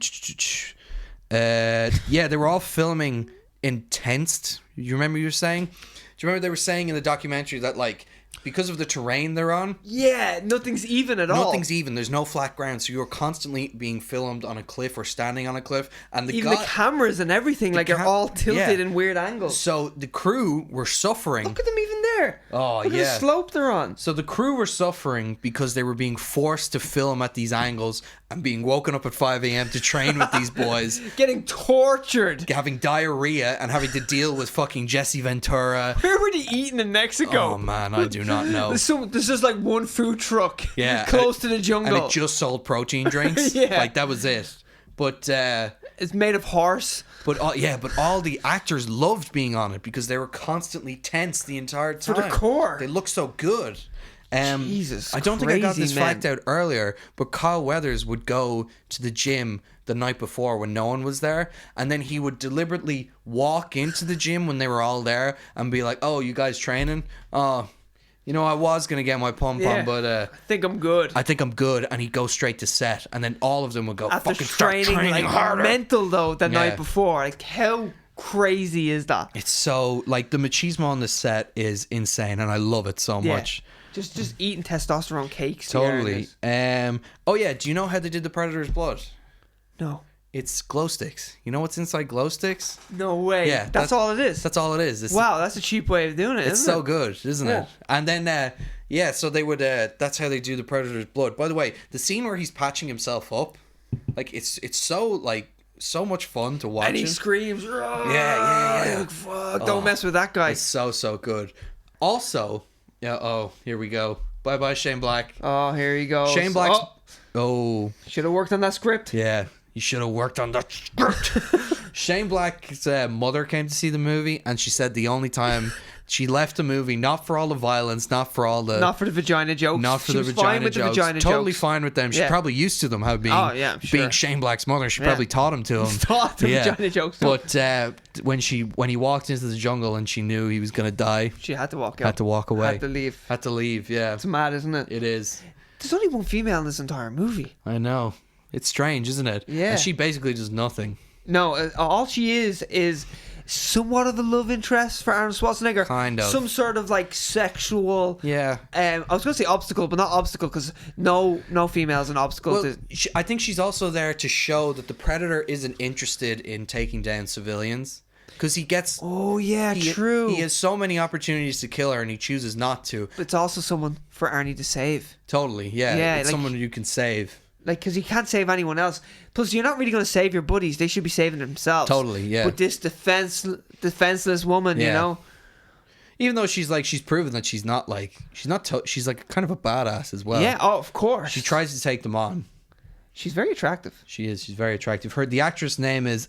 they were all filming in tents. You remember you were saying? Do you remember they were saying in the documentary that like because of the terrain they're on? Yeah, nothing's even at all. Nothing's even. There's no flat ground, so you're constantly being filmed on a cliff or standing on a cliff, and the cameras and everything are all tilted in weird angles. So the crew were suffering. Look at them even there. Oh, Look at the slope they're on. So the crew were suffering because they were being forced to film at these angles and being woken up at 5 a.m. to train with these boys. Getting tortured. Having diarrhea and having to deal with fucking Jesse Ventura. Where were they eating in Mexico? Oh man, I do not know. There's just like one food truck close to the jungle. And it just sold protein drinks. Like that was it. But it's made of horse. But all the actors loved being on it because they were constantly tense the entire time. For the core. They look so good. Jesus, I don't think I got this man. fact out earlier, but Carl Weathers would go to the gym the night before when no one was there, and then he would deliberately walk into the gym when they were all there and be like, "Oh, you guys training? Oh, you know, I was gonna get my pump on, but I think I'm good. And he'd go straight to set, and then all of them would go After fucking start training like harder. mental though the night before. Like, how crazy is that? It's so like the machismo on the set is insane, and I love it so much. Just eating testosterone cakes. Totally. Oh yeah, do you know how they did the Predator's blood? No. It's glow sticks. You know what's inside glow sticks? No way. Yeah, that's all it is. That's all it is. Wow, that's a cheap way of doing it. It's so good, isn't it? And then so they would. That's how they do the Predator's blood. By the way, the scene where he's patching himself up, like it's so much fun to watch. And he screams. Yeah. Like, fuck, don't mess with that guy. It's so good. Also, here we go. Bye Shane Black. Oh, here he goes. Shane Black's. Oh. Should have worked on that script. Yeah. You should have worked on that script. Shane Black's mother came to see the movie, and she said the only time she left the movie, not for all the violence, not for the vagina jokes. Not for she the vagina jokes. Totally fine with them. She's probably used to them. Being Shane Black's mother, she probably taught him to him. Taught the vagina jokes. But when he walked into the jungle and she knew he was gonna die, she had to walk out. Had to walk away. Had to leave. Yeah. It's mad, isn't it? It is. There's only one female in this entire movie. I know. It's strange, isn't it? Yeah. And she basically does nothing. No, all she is somewhat of a love interest for Arnold Schwarzenegger. Kind of. Some sort of like sexual. Yeah. I was going to say obstacle, but not obstacle, because no female is an obstacle. Well, I think she's also there to show that the Predator isn't interested in taking down civilians. Because he gets... Oh, yeah, true. He has so many opportunities to kill her, and he chooses not to. But it's also someone for Arnie to save. Totally, yeah. Yeah, it's someone you can save. Like, because you can't save anyone else. Plus, you're not really going to save your buddies. They should be saving themselves. Totally, yeah. But this defenseless woman, you know? Even though she's proven that she's she's like kind of a badass as well. Yeah, of course. She tries to take them on. She's very attractive. She is. She's very attractive. The actress name is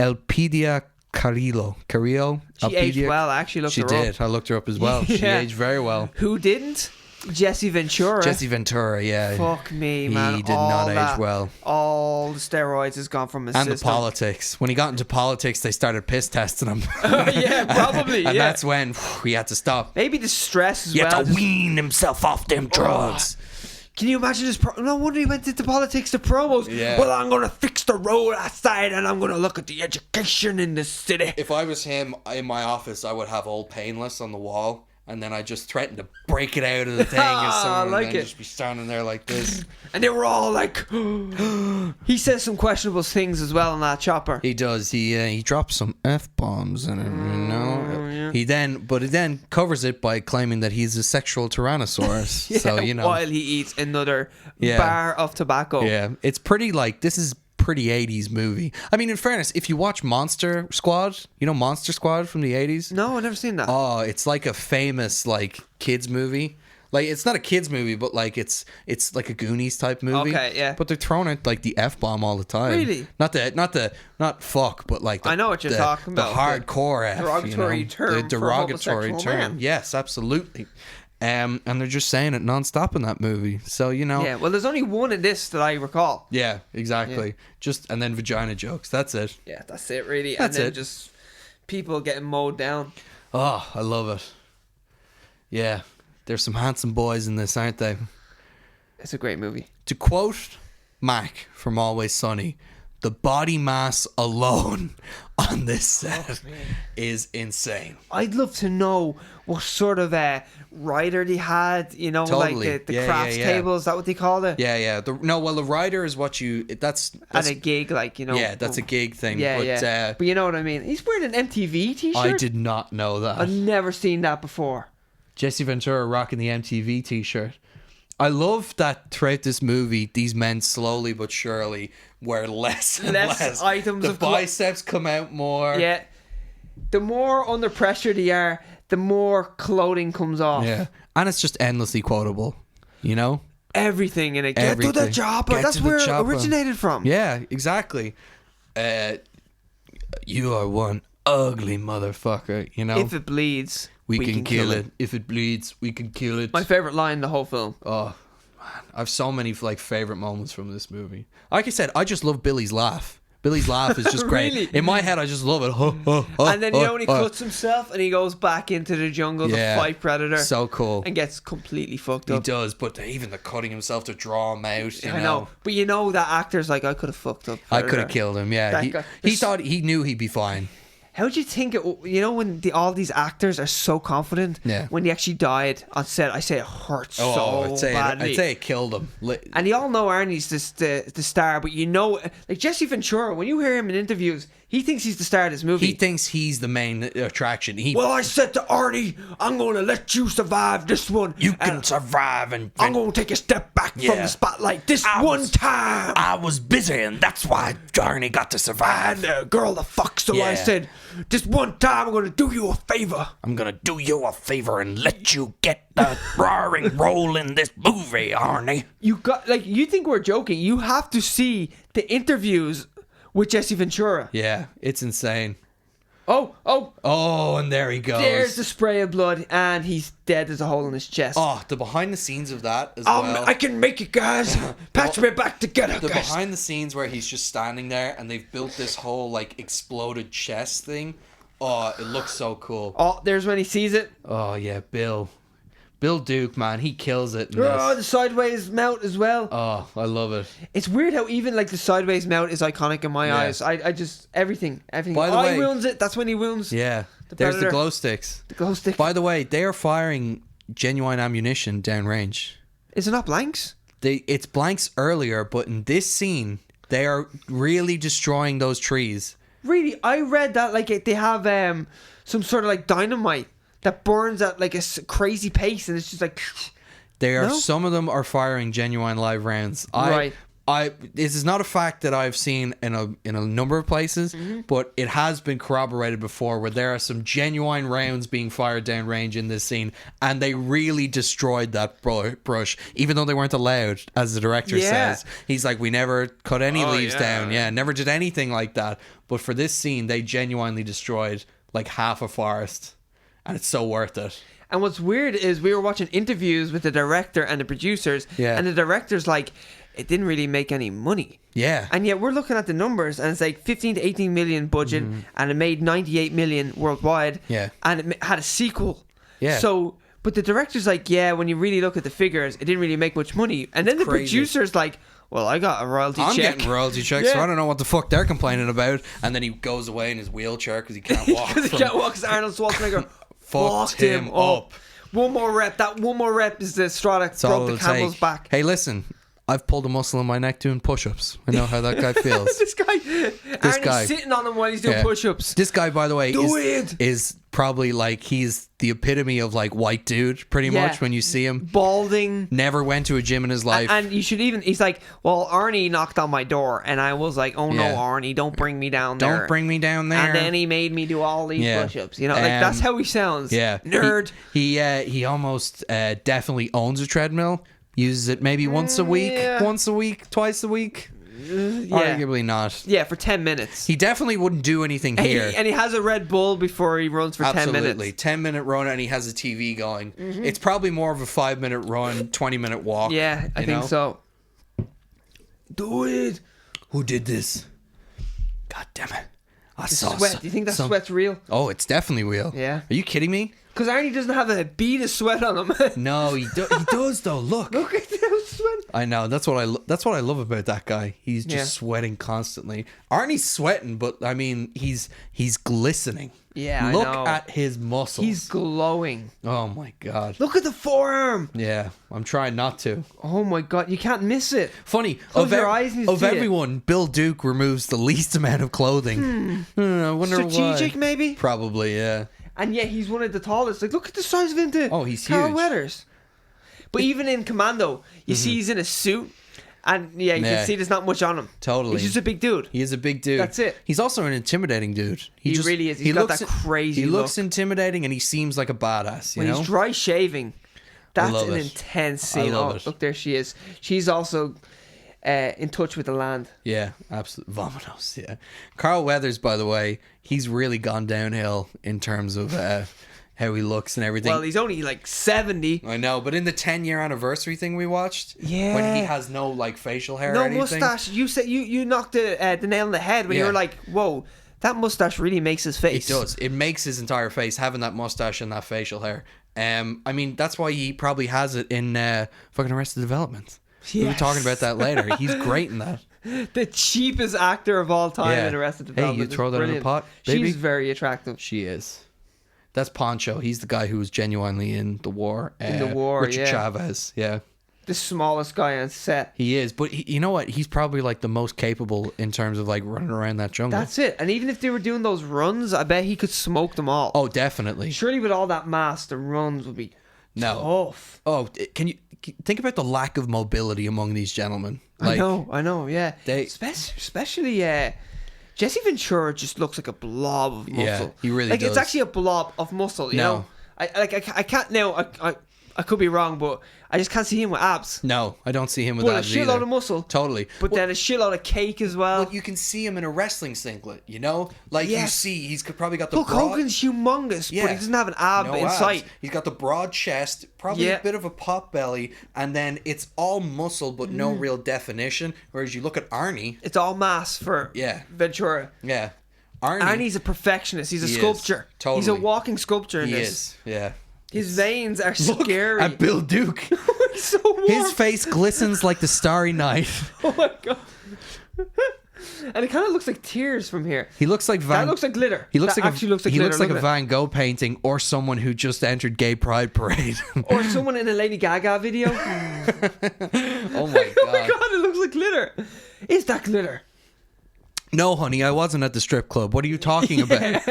Elpidia Carrillo. She aged well. I actually looked her up. She did. I looked her up as well. She aged very well. Who didn't? Jesse Ventura, yeah. Fuck me, man. He did not age well. All the steroids has gone from his system. And the politics. When he got into politics, they started piss testing him. Yeah, probably. And that's when he had to stop. Maybe the stress as well. He had to wean himself off them drugs. Can you imagine this? No wonder he went into politics to promos. Yeah. Well, I'm going to fix the road outside and I'm going to look at the education in the city. If I was him in my office, I would have Old Painless on the wall. And then I just threatened to break it out of the thing and then just be standing there like this. And they were all like... He says some questionable things as well in that chopper. He does. He drops some F-bombs in it, you know. Yeah. He then covers it by claiming that he's a sexual tyrannosaurus. Yeah, so, you know. While he eats another bar of tobacco. Yeah. It's pretty this is pretty 80s movie. I mean, in fairness, if you watch Monster Squad, you know Monster Squad from the 80s? No, I've never seen that. Oh, it's like a famous kids movie. Like, it's not a kids movie, but it's like a Goonies type movie. Okay, yeah. But they're throwing out the F-bomb all the time. Really? Not fuck, but I know what you're talking about. The hardcore F. Derogatory term. The derogatory for term. man. Yes, absolutely. And they're just saying it non-stop in that movie. So, you know. Yeah, well, there's only one in this that I recall. Yeah, exactly. Yeah. And then vagina jokes. That's it. Yeah, that's it, really. That's and then it. Just people getting mowed down. Oh, I love it. Yeah. There's some handsome boys in this, aren't they? It's a great movie. To quote Mac from Always Sunny, the body mass alone on this set is insane. I'd love to know what sort of rider they had, you know, totally. Like the crafts table, is that what they called it? Yeah. The rider is what that's at a gig, you know. Yeah, that's a gig thing. Yeah. But you know what I mean? He's wearing an MTV t-shirt. I did not know that. I've never seen that before. Jesse Ventura rocking the MTV t-shirt. I love that throughout this movie, these men slowly but surely wear less and less items. The biceps come out more. Yeah. The more under pressure they are, the more clothing comes off. Yeah. And it's just endlessly quotable, you know? Everything in it. Get to the chopper. That's where it originated from. Yeah, exactly. You are one ugly motherfucker, you know? If it bleeds. we can kill it. If it bleeds, we can kill it. My favorite line in the whole film. Oh man, I've so many like favorite moments from this movie. Like I said, I just love Billy's laugh. Billy's laugh is just great. Really? In my head, I just love it. And then when he cuts himself and he goes back into the jungle to fight Predator. So cool. And gets completely fucked up. He does, but even the cutting himself to draw him out. I know. But that actor's like, I could have fucked up Predator. I could have killed him, yeah. He knew he'd be fine. How do you think it? When all these actors are so confident, when he actually died on set, I say it hurts badly. I'd say it killed him. And you all know Arnie's the star, but like Jesse Ventura, when you hear him in interviews, he thinks he's the star of this movie. He thinks he's the main attraction. Well, I said to Arnie, I'm going to let you survive this one. You can survive, and I'm going to take a step back from the spotlight one time. I was busy, and that's why Arnie got to survive. And girl, the fuck. So I said, this one time, I'm going to do you a favor. I'm going to do you a favor and let you get the roaring role in this movie, Arnie. You think we're joking? You have to see the interviews with Jesse Ventura. Yeah, it's insane. Oh, and there he goes. There's the spray of blood, and he's dead. There's a hole in his chest. Oh, the behind the scenes of that as well. I can make it, guys. Patch me back together, the guys. Behind the scenes where he's just standing there, and they've built this whole like exploded chest thing. Oh, it looks so cool. Oh, there's when he sees it. Oh yeah, Bill Duke, man, he kills it. The sideways mouth as well. Oh, I love it. It's weird how even like the sideways mouth is iconic in my eyes. I just everything. By the way, he wounds it. That's when he wounds. Yeah, there's the glow sticks. The glow stick. By the way, they are firing genuine ammunition downrange. Is it not blanks? It's blanks earlier, but in this scene, they are really destroying those trees. Really, I read that like they have some sort of like dynamite that burns at like a crazy pace, and it's just like some of them are firing genuine live rounds. Right. This is not a fact that I've seen in a number of places, but it has been corroborated before where there are some genuine rounds being fired downrange in this scene, and they really destroyed that brush, even though they weren't allowed, as the director says. He's like, we never cut any leaves down, never did anything like that. But for this scene, they genuinely destroyed like half a forest, and it's so worth it. And what's weird is we were watching interviews with the director and the producers, and the director's like, it didn't really make any money. Yeah. And yet we're looking at the numbers, and it's like 15 to 18 million budget, and it made 98 million worldwide. Yeah. And it had a sequel. Yeah. So, but the director's like, when you really look at the figures, it didn't really make much money. And then the producer's like, well, I got a royalty check. I'm getting royalty checks, so I don't know what the fuck they're complaining about. And then he goes away in his wheelchair because he can't walk. Because he can't walk, because Arnold Schwarzenegger fucked him up. One more rep. That one more rep is the straw that broke the camel's back. Hey, listen. I've pulled a muscle in my neck doing push-ups. I know how that guy feels. This guy sitting on him while he's doing push-ups. This guy, by the way, is probably like, he's the epitome of like white dude, pretty much, when you see him. Balding. Never went to a gym in his life. And you should even, he's like, well, Arnie knocked on my door, and I was like, oh no, Arnie, don't bring me down there. Don't bring me down there. And then he made me do all these push-ups. You know, like that's how he sounds. Yeah. Nerd. He almost definitely owns a treadmill. Uses it maybe once a week, twice a week. Arguably not. Yeah, for 10 minutes. He definitely wouldn't do anything here. And he has a Red Bull before he runs for 10 minutes. Absolutely. 10-minute run, and he has a TV going. It's probably more of a 5-minute run, 20-minute walk. Yeah, I think so. Do it. Who did this? God damn it. I saw sweat. Do you think that sweat's real? Oh, it's definitely real. Yeah. Are you kidding me? Because Arnie doesn't have a bead of sweat on him. No, he does though. Look at that sweat. I know. That's what I love about that guy. He's just sweating constantly. Arnie's sweating, but I mean, he's glistening. Yeah, Look I know. at his muscles. He's glowing. Oh my god. Look at the forearm. Yeah, I'm trying not to. Oh my god, you can't miss it. Funny. Close your eyes and you of see everyone, Bill Duke removes the least amount of clothing. I wonder strategic, why. Maybe. Probably, yeah. And yet he's one of the tallest. Like, look at the size of him. He's Carl huge. Weathers. But even in Commando, you see he's in a suit. And you can see there's not much on him. Totally. He's just a big dude. He is a big dude. That's it. He's also an intimidating dude. He really is. He's got that crazy look. He looks intimidating, and he seems like a badass. When he's dry shaving, that's an intense scene. Look, there she is. She's also in touch with the land. Yeah, absolutely. Vominos, yeah. Carl Weathers, by the way, he's really gone downhill in terms of how he looks and everything. Well, he's only like 70. I know, but in the 10-year anniversary thing we watched, when he has no like facial hair, or anything, mustache. You said you knocked the nail on the head when you were like, "Whoa, that mustache really makes his face." It does. It makes his entire face having that mustache and that facial hair. I mean, that's why he probably has it in fucking Arrested Development. Yes. We'll be talking about that later. He's great in that. The cheapest actor of all time in Arrested Development. Hey, you throw that in a pot, baby? She's very attractive. She is. That's Poncho. He's the guy who was genuinely in the war. Richard Chavez. Yeah. The smallest guy on set. He is, but you know what? He's probably like the most capable in terms of like running around that jungle. That's it. And even if they were doing those runs, I bet he could smoke them all. Oh, definitely. Surely with all that mass, the runs would be tough. Oh, can you think about the lack of mobility among these gentlemen? Like, I know, yeah. Especially Jesse Ventura just looks like a blob of muscle. Yeah, he really does. It's actually a blob of muscle, you know? I can't now. I could be wrong, but I just can't see him with abs. No, I don't see him with abs either. A shitload of muscle. Totally. But then a shitload of cake as well. Well, you can see him in a wrestling singlet, you know? Like, you see, he's probably got the Hulk Hogan's humongous, but he doesn't have an ab in sight. He's got the broad chest, probably a bit of a pot belly, and then it's all muscle, but no real definition. Whereas you look at Arnie... It's all mass for Ventura. Yeah. Arnie's a perfectionist. He's a sculpture. Totally. He's a walking sculpture in this. He is, yeah. His veins are scary. At Bill Duke. He's so warm. His face glistens like the starry night. Oh my god. And it kind of looks like tears from here. He looks like That looks like glitter. He looks like a Van Gogh painting, or someone who just entered Gay Pride Parade. Or someone in a Lady Gaga video. Oh my god. Oh my god, it looks like glitter. Is that glitter? No, honey, I wasn't at the strip club. What are you talking about?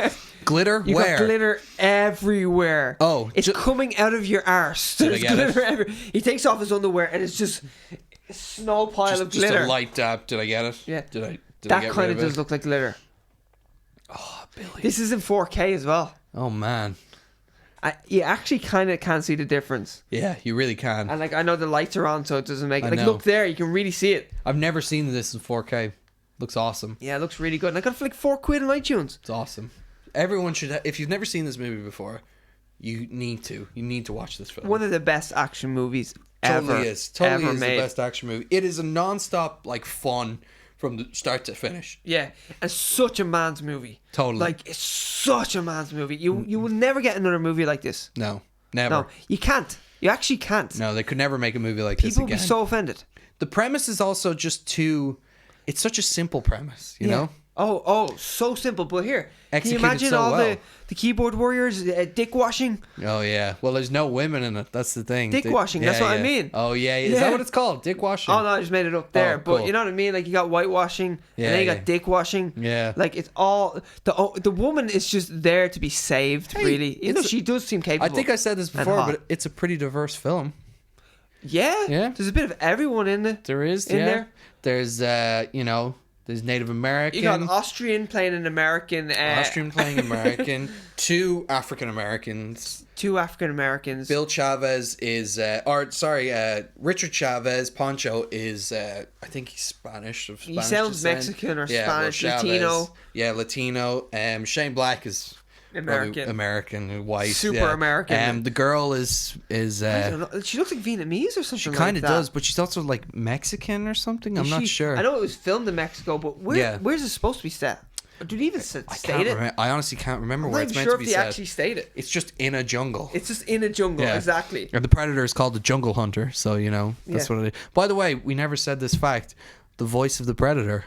Glitter? You Where? got glitter everywhere. Oh. It's coming out of your arse. There's glitter everywhere. He takes off his underwear and it's just a snow pile of glitter. Just a light dab. Did I get it? Yeah. Did I that kind of does look like glitter. Oh, Billy. This is in 4K as well. Oh, man. You actually kind of can see the difference. Yeah, you really can. And like, I know the lights are on, so it doesn't make it. Like, look there, you can really see it. I've never seen this in 4K. Looks awesome. Yeah, it looks really good. And I got it for like £4 on iTunes. It's awesome. Everyone should. If you've never seen this movie before, you need to. You need to watch this film. One of the best action movies ever. Totally is the best action movie. It is a non-stop like fun from the start to finish. Yeah, and such a man's movie. Totally. Like, it's such a man's movie. You will never get another movie like this. No, never. No, you can't. You actually can't. No, they could never make a movie like this again. People would be so offended. The premise is also just too... It's such a simple premise, you know? Oh, so simple. But here, can you imagine so all well. the keyboard warriors dick washing? Oh, yeah. Well, there's no women in it. That's the thing. Dick washing, that's what I mean. Oh, yeah. Is that what it's called? Dick washing? Oh, no, I just made it up there. Oh, cool. But you know what I mean? Like, you got whitewashing, and then you got dick washing. Yeah. Like, it's all... The woman is just there to be saved, really. You know, she does seem capable. I think I said this before, but it's a pretty diverse film. Yeah. There's a bit of everyone in it. There is, there. There's, there's Native American. You got Austrian playing an American. Austrian playing American. Two African Americans. Bill Chavez is, Richard Chavez, Poncho is, I think he's Spanish. Of Spanish he sounds descent. Mexican or Spanish, Latino. Yeah, Latino. Shane Black is American, white, super American. The girl is I don't know. She looks like Vietnamese or something. She kind of does, but she's also like Mexican or something. I'm not sure. I know it was filmed in Mexico, but where's it supposed to be set? Did he even state it? I honestly can't remember where it's meant to be set. I'm not sure if they actually state it. It's just in a jungle. It's just in a jungle, exactly. And the predator is called the jungle hunter, so that's what it is. By the way, we never said this fact. The voice of the predator.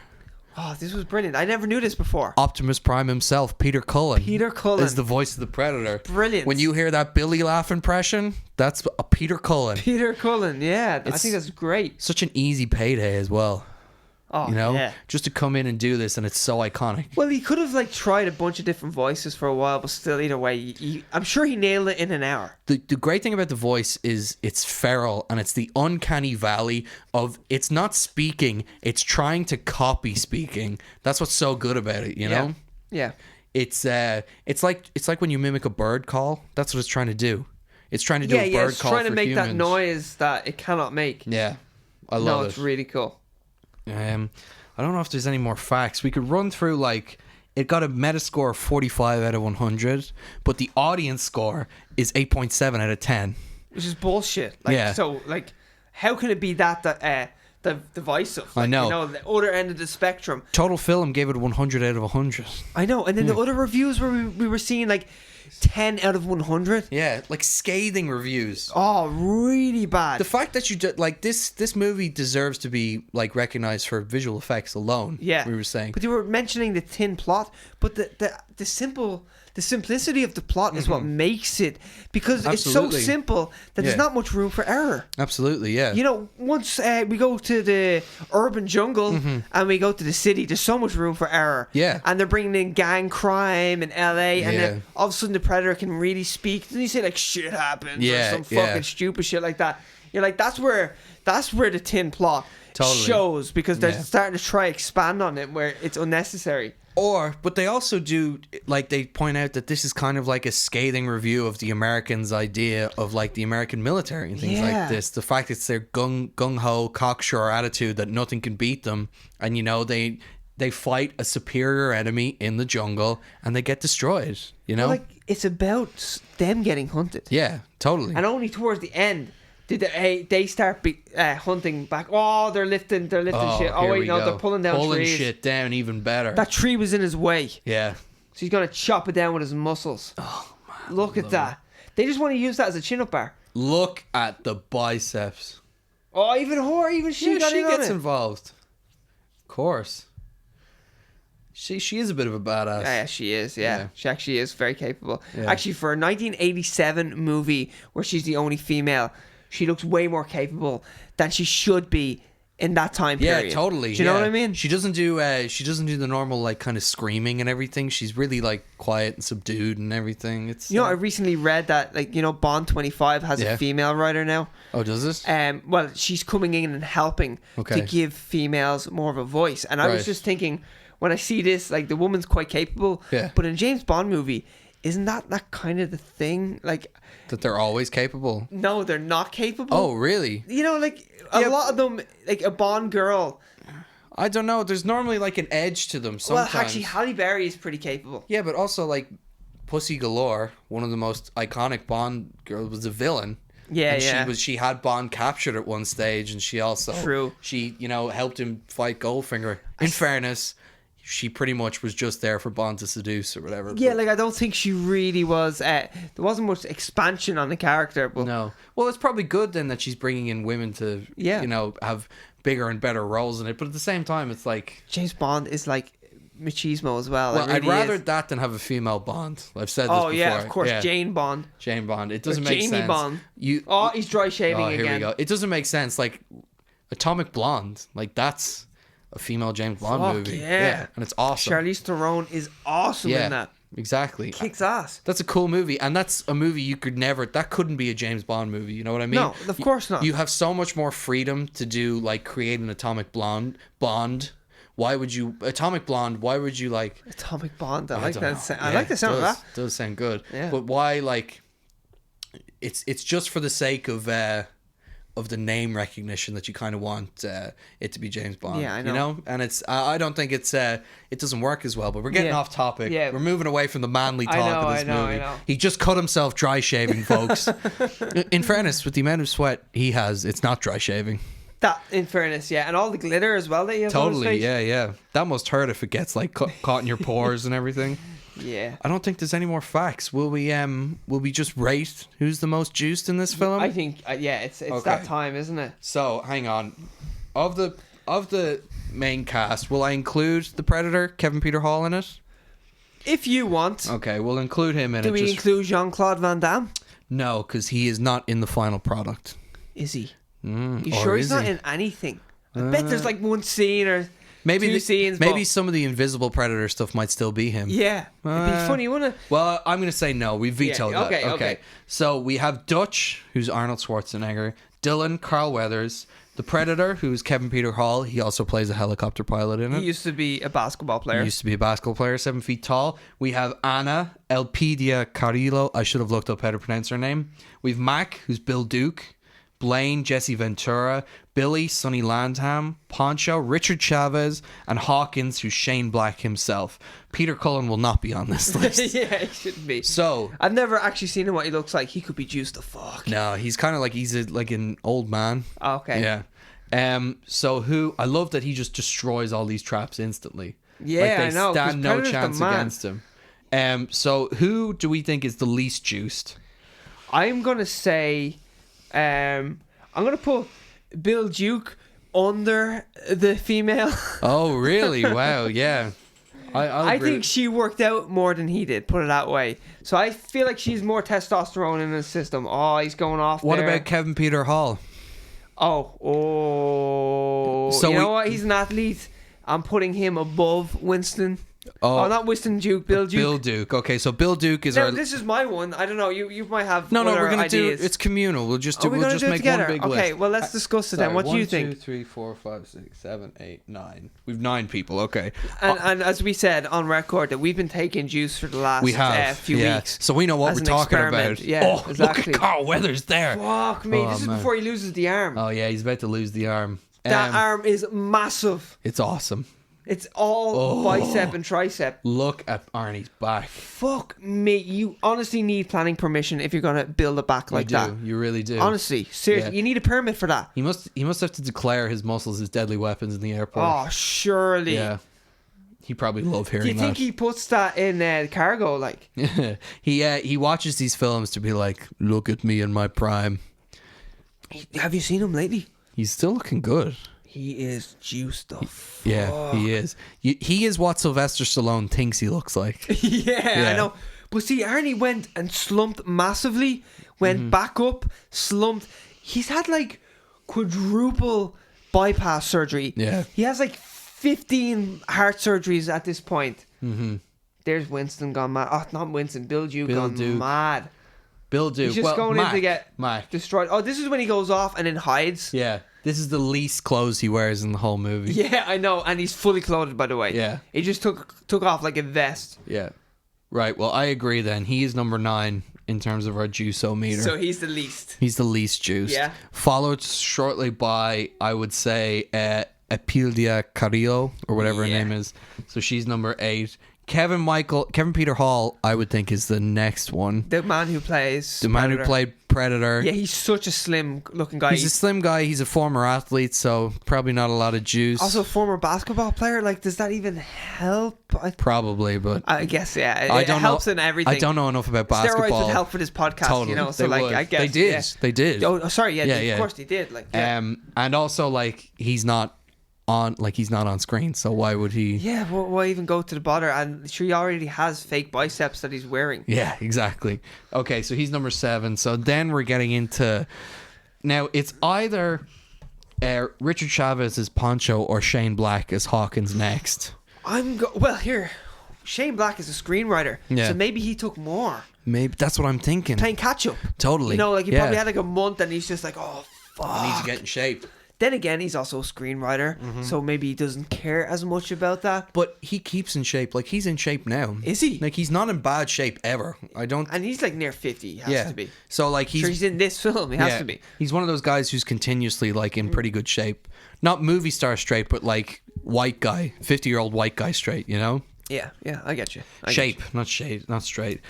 Oh, this was brilliant. I never knew this before. Optimus Prime himself, Peter Cullen. Is the voice of the Predator. Brilliant. When you hear that Billy laugh impression, that's a Peter Cullen. Peter Cullen, yeah. I think that's great. Such an easy payday as well. Oh, yeah. Just to come in and do this, and it's so iconic. Well, he could have tried a bunch of different voices for a while, but still, either way, I'm sure he nailed it in an hour. The great thing about the voice is it's feral, and it's the uncanny valley of it's not speaking, it's trying to copy speaking. That's what's so good about it, you know? Yeah. It's like when you mimic a bird call. That's what it's trying to do. It's trying to do a bird call for humans. It's trying to make that noise that it cannot make. Yeah, I love it. No, it's really cool. I don't know if there's any more facts. We could run through it got a Metascore of 45 out of 100, but the audience score is 8.7 out of 10. Which is bullshit. Like, so, like, how can it be that divisive? Like, I know. You know, the other end of the spectrum. Total Film gave it 100 out of 100. I know. And then the other reviews where we were seeing, like, 10 out of 100. Yeah, like scathing reviews. Oh, really bad. The fact that you like this movie deserves to be like recognized for visual effects alone. Yeah, we were saying. But you were mentioning the thin plot, but the simplicity of the plot is what makes it, because Absolutely. it's so simple that there's not much room for error. Absolutely, yeah. You know, once we go to the urban jungle and we go to the city, there's so much room for error. Yeah. And they're bringing in gang crime in LA, and then all of a sudden the Predator can really speak. Then you say like shit happens or some fucking stupid shit like that. You're like, that's where the tin plot shows, because they're starting to try expand on it where it's unnecessary. But they also do, like, they point out that this is kind of like a scathing review of the Americans' idea of, like, the American military and things like this. The fact it's their gung-ho, cocksure attitude that nothing can beat them. And, you know, they fight a superior enemy in the jungle and they get destroyed, you know? Like, it's about them getting hunted. Yeah, totally. And only towards the end did they start hunting back. Oh, they're lifting shit. Oh, wait, no, they're pulling down trees. Pulling shit down even better. That tree was in his way. Yeah. So he's going to chop it down with his muscles. Oh, man. Look at that. They just want to use that as a chin-up bar. Look at the biceps. Oh, even she gets involved. Of course. She is a bit of a badass. Yeah, she is. Yeah. She actually is very capable. Yeah. Actually, for a 1987 movie where she's the only female, she looks way more capable than she should be in that time period. Yeah, totally. Do you know what I mean? She doesn't do the normal like kind of screaming and everything. She's really like quiet and subdued and everything. It's I recently read that, like, you know, Bond 25 has a female writer now. Oh, does it? Well, she's coming in and helping to give females more of a voice. And I was just thinking, when I see this, like, the woman's quite capable. Yeah. But in a James Bond movie, isn't that kind of the thing? Like, that they're always capable? No, they're not capable. Oh, really? You know, like, a lot of them, like a Bond girl. I don't know. There's normally like an edge to them sometimes. Well, actually, Halle Berry is pretty capable. Yeah, but also like Pussy Galore, one of the most iconic Bond girls, was a villain. Yeah, and she had Bond captured at one stage, and she also she helped him fight Goldfinger. In fairness, she pretty much was just there for Bond to seduce or whatever. Yeah, like, I don't think she really was. There wasn't much expansion on the character. But no. Well, it's probably good then that she's bringing in women to, have bigger and better roles in it. But at the same time, it's like, James Bond is like machismo as well. Well, I'd rather that than have a female Bond. I've said this before. Oh, yeah, of course. Yeah. Jane Bond. It doesn't make sense. Jamie Bond. He's dry shaving again. Here we go. It doesn't make sense. Like, Atomic Blonde, like, that's a female James Bond movie. Yeah. And it's awesome. Charlize Theron is awesome in that. Exactly. Kicks ass. That's a cool movie, and that's a movie that couldn't be a James Bond movie, you know what I mean? No, of course not. You have so much more freedom to do, like, create an Atomic Bond. Why would you Atomic Blonde? Why would you like Atomic Blonde? I like that. I like the sound of that. It does sound good. Yeah. But why, like, it's just for the sake of the name recognition that you kind of want it to be James Bond. Yeah, I know. You know, and it's I don't think it doesn't work as well. But we're getting off topic. Yeah. We're moving away from the manly talk of this movie. I know. He just cut himself dry shaving, folks. In fairness, with the amount of sweat he has, it's not dry shaving. That, in fairness, yeah, and all the glitter as well that you have on his face. Yeah. That must hurt if it gets like caught in your pores and everything. Yeah. I don't think there's any more facts. Will we just rate who's the most juiced in this film? I think it's okay. That time, isn't it? So hang on, of the main cast, will I include the Predator, Kevin Peter Hall, in it? If you want. Okay, we'll include him in it. Do we include Jean-Claude Van Damme? No, because he is not in the final product. Is he? You sure he's not in anything? I bet there's like one scene or maybe two scenes. Maybe some of the Invisible Predator stuff might still be him. Yeah, it'd be funny, wouldn't it? Well, I'm going to say no. We vetoed that. Okay. So we have Dutch, who's Arnold Schwarzenegger. Dylan, Carl Weathers. The Predator, who's Kevin Peter Hall. He also plays a helicopter pilot in it. He used to be a basketball player. 7 feet tall. We have Anna Elpidia Carrillo. I should have looked up how to pronounce her name. We have Mac, who's Bill Duke. Blaine, Jesse Ventura, Billy, Sonny Landham, Poncho, Richard Chavez, and Hawkins, who's Shane Black himself. Peter Cullen will not be on this list. Yeah, he shouldn't be. So I've never actually seen him what he looks like. He could be juiced the fuck. no, he's kind of like like an old man. Oh, okay. Yeah. So who I love that he just destroys all these traps instantly. Yeah, like they I know. stand no chance against him. So who do we think is the least juiced? I'm gonna say, I'm gonna put Bill Duke under the female. Oh, really? Wow. Yeah. I think she worked out more than he did, put it that way. So I feel like she's more testosterone in his system. Oh, he's going off What there. about Kevin Peter Hall? Oh. So you know what? He's an athlete. I'm putting him above Winston. Oh, not Winston Duke, Bill Duke. Bill Duke. Okay, so Bill Duke is now, this is my one. I don't know. You might have No, we're going to do ideas. It's communal. We'll just we'll just make together? one big list. Okay, well, let's discuss it then. What do you think? 1, 2, 3, 4, 5, 6, 7, 8, 9. We've 9 people. Okay. And as we said on record that we've been taking juice for the last few weeks. So we know what we're talking about. Yeah, exactly. Look at Carl Weathers there. Fuck me. This is before he loses the arm. Oh, yeah, he's about to lose the arm. That arm is massive. It's awesome. It's all bicep and tricep. Look at Arnie's back. Fuck me. You honestly need planning permission if you're going to build a back like that. You really do. Honestly. Seriously. You need a permit for that. He must have to declare his muscles as deadly weapons in the airport. Oh, surely. Yeah. He probably love hearing that. Do you think he puts that in cargo? Like, he watches these films to be like, look at me in my prime. Have you seen him lately? He's still looking good. He is juiced the fuck. Yeah, he is. He is what Sylvester Stallone thinks he looks like. Yeah, I know. But see, Arnie went and slumped massively, went back up, slumped. He's had like quadruple bypass surgery. Yeah. He has like 15 heart surgeries at this point. Mm-hmm. There's Winston gone mad. Oh, not Winston. Bill Duke gone mad. Bill Duke. He's just going in to get Mac. destroyed. Oh, this is when he goes off and then hides. Yeah. This is the least clothes he wears in the whole movie. Yeah, I know. And he's fully clothed, by the way. Yeah. He just took off like a vest. Yeah. Right. Well, I agree then. He is number 9 in terms of our juice-o-meter. So he's the least. He's the least juiced. Yeah. Followed shortly by, I would say, Epildia Carrillo, or whatever her name is. So she's number 8. Kevin Peter Hall, I would think, is the next one. The man who plays The man who played Predator. Yeah, he's such a slim looking guy. He's a slim guy. He's a former athlete, so probably not a lot of juice. Also a former basketball player. Like, does that even help? Probably, but I guess, yeah. It helps in everything. I don't know enough about basketball. Steroids would help with this podcast, totally. you know. So, like, I guess. They did. Yeah. They did. Oh, sorry. Yeah, of course they did. Like, and also, like, he's not on screen, so why would he? Yeah, why even go to the bother? And sure, he already has fake biceps that he's wearing. Yeah, exactly. Okay, so he's number 7. So then we're getting into, now it's either Richard Chavez as Poncho or Shane Black as Hawkins next. Here, Shane Black is a screenwriter, so maybe he took more. Maybe that's what I'm thinking. Playing catch up. Totally. You know, like he probably had like a month, and he's just like, oh fuck, I need to get in shape. Then again, he's also a screenwriter, so maybe he doesn't care as much about that. But he keeps in shape. Like, he's in shape now. Is he? Like, he's not in bad shape ever. And he's like near 50. He has to be. So, like, he's in this film. He has to be. He's one of those guys who's continuously, like, in pretty good shape. Not movie star straight, but, like, white guy. 50-year-old white guy straight, you know? Yeah, I get you. Not straight.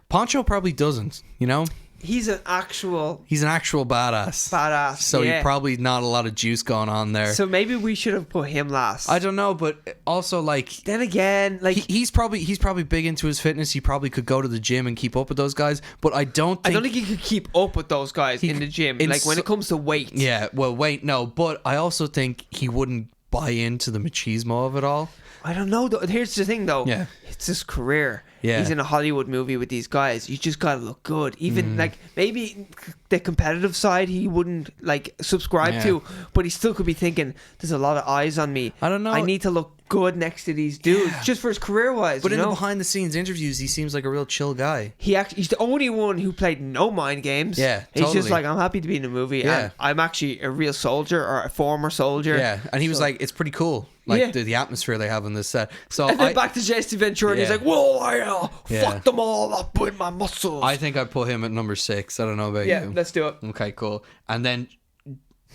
Poncho probably doesn't, you know? He's an actual badass. So he probably not a lot of juice going on there. So maybe we should have put him last. I don't know, but also, like, then again, like, he's probably big into his fitness. He probably could go to the gym and keep up with those guys. But I don't think he could keep up with those guys in the gym. Like, when it comes to weight. Yeah. Well, weight, no. But I also think he wouldn't buy into the machismo of it all. I don't know. Here's the thing, though. Yeah. It's his career. Yeah. He's in a Hollywood movie with these guys. You just gotta look good. Even like maybe the competitive side he wouldn't like subscribe to, but he still could be thinking, "There's a lot of eyes on me. I don't know. I need to look good next to these dudes, just for his career wise." But in the behind the scenes interviews, he seems like a real chill guy. He's the only one who played no mind games. Yeah, he's just like, I'm happy to be in the movie. Yeah. And I'm actually a real soldier or a former soldier. Yeah, and he was like, it's pretty cool. Like the atmosphere they have on this set. So and then back to Jesse Ventura, and he's like, "Whoa, I fuck them all up with my muscles." I think I put him at number 6. I don't know about you. Yeah, let's do it. Okay, cool. And then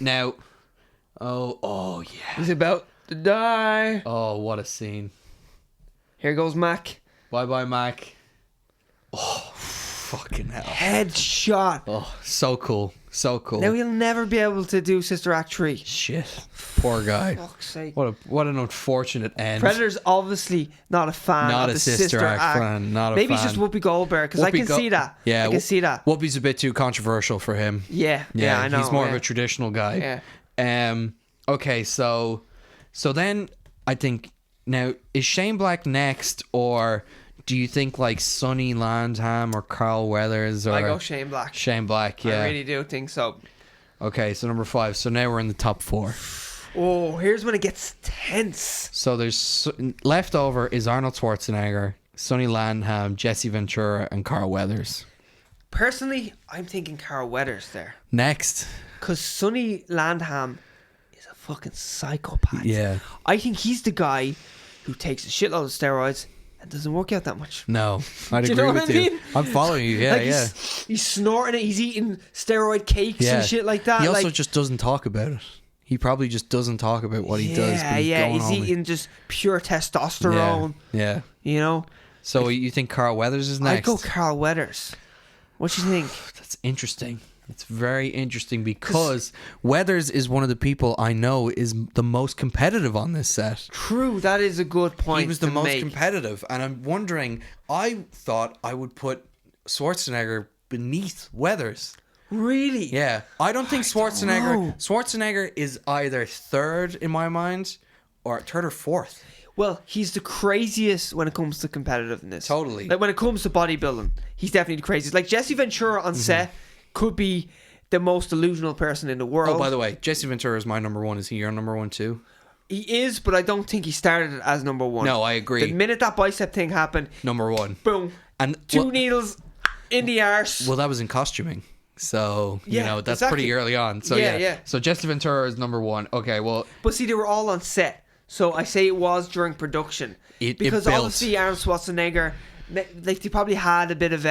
Now, oh yeah. He's about to die. Oh, what a scene. Here goes Mac. Bye, Mac. Oh, fucking hell. Headshot. Oh, so cool. So cool. Now he'll never be able to do Sister Act 3. Shit. Poor guy. Fuck's sake. What an unfortunate end. Predator's obviously not a fan of the Sister Act fan. Not a Maybe fan. it's just Whoopi Goldberg, because I can see that. Yeah, I can see that. Whoopi's a bit too controversial for him. Yeah, I know. He's more of a traditional guy. Yeah. Okay, so then I think, now, is Shane Black next, or do you think like Sonny Landham or Carl Weathers? Or I go Shane Black. Shane Black, yeah. I really do think so. Okay, so number 5. So now we're in the top 4. Oh, here's when it gets tense. So there's left over is Arnold Schwarzenegger, Sonny Landham, Jesse Ventura, and Carl Weathers. Personally, I'm thinking Carl Weathers there. Next. Because Sonny Landham is a fucking psychopath. Yeah. I think he's the guy who takes a shitload of steroids and doesn't work out that much. No, I'd Do agree you know with what I you. mean? I'm following you. Yeah, like yeah. He's snorting it. He's eating steroid cakes and shit like that. He also just doesn't talk about it. He probably just doesn't talk about what he does. Yeah, he's eating just pure testosterone. Yeah. You know? So you think Carl Weathers is next? I'd go Carl Weathers. What do you think? That's interesting. It's very interesting because Weathers is one of the people I know is the most competitive on this set. True, that is a good point. He was the most competitive, and I'm wondering, I thought I would put Schwarzenegger beneath Weathers. Really? Yeah. I don't think Schwarzenegger is either third in my mind or third or fourth. Well, he's the craziest when it comes to competitiveness. Totally. Like when it comes to bodybuilding, he's definitely the craziest. Like Jesse Ventura on set could be the most delusional person in the world. Oh, by the way, Jesse Ventura is my number 1. Is he your number 1 too? He is, but I don't think he started it as number 1. No, I agree. The minute that bicep thing happened, number 1. Boom. And two needles in the arse. Well, that was in costuming. So, you know, that's exactly. pretty early on. So, yeah. So, Jesse Ventura is number 1. Okay, well. But see, they were all on set. So, I say it was during production. Because obviously, Arnold Schwarzenegger, like, they probably had a bit of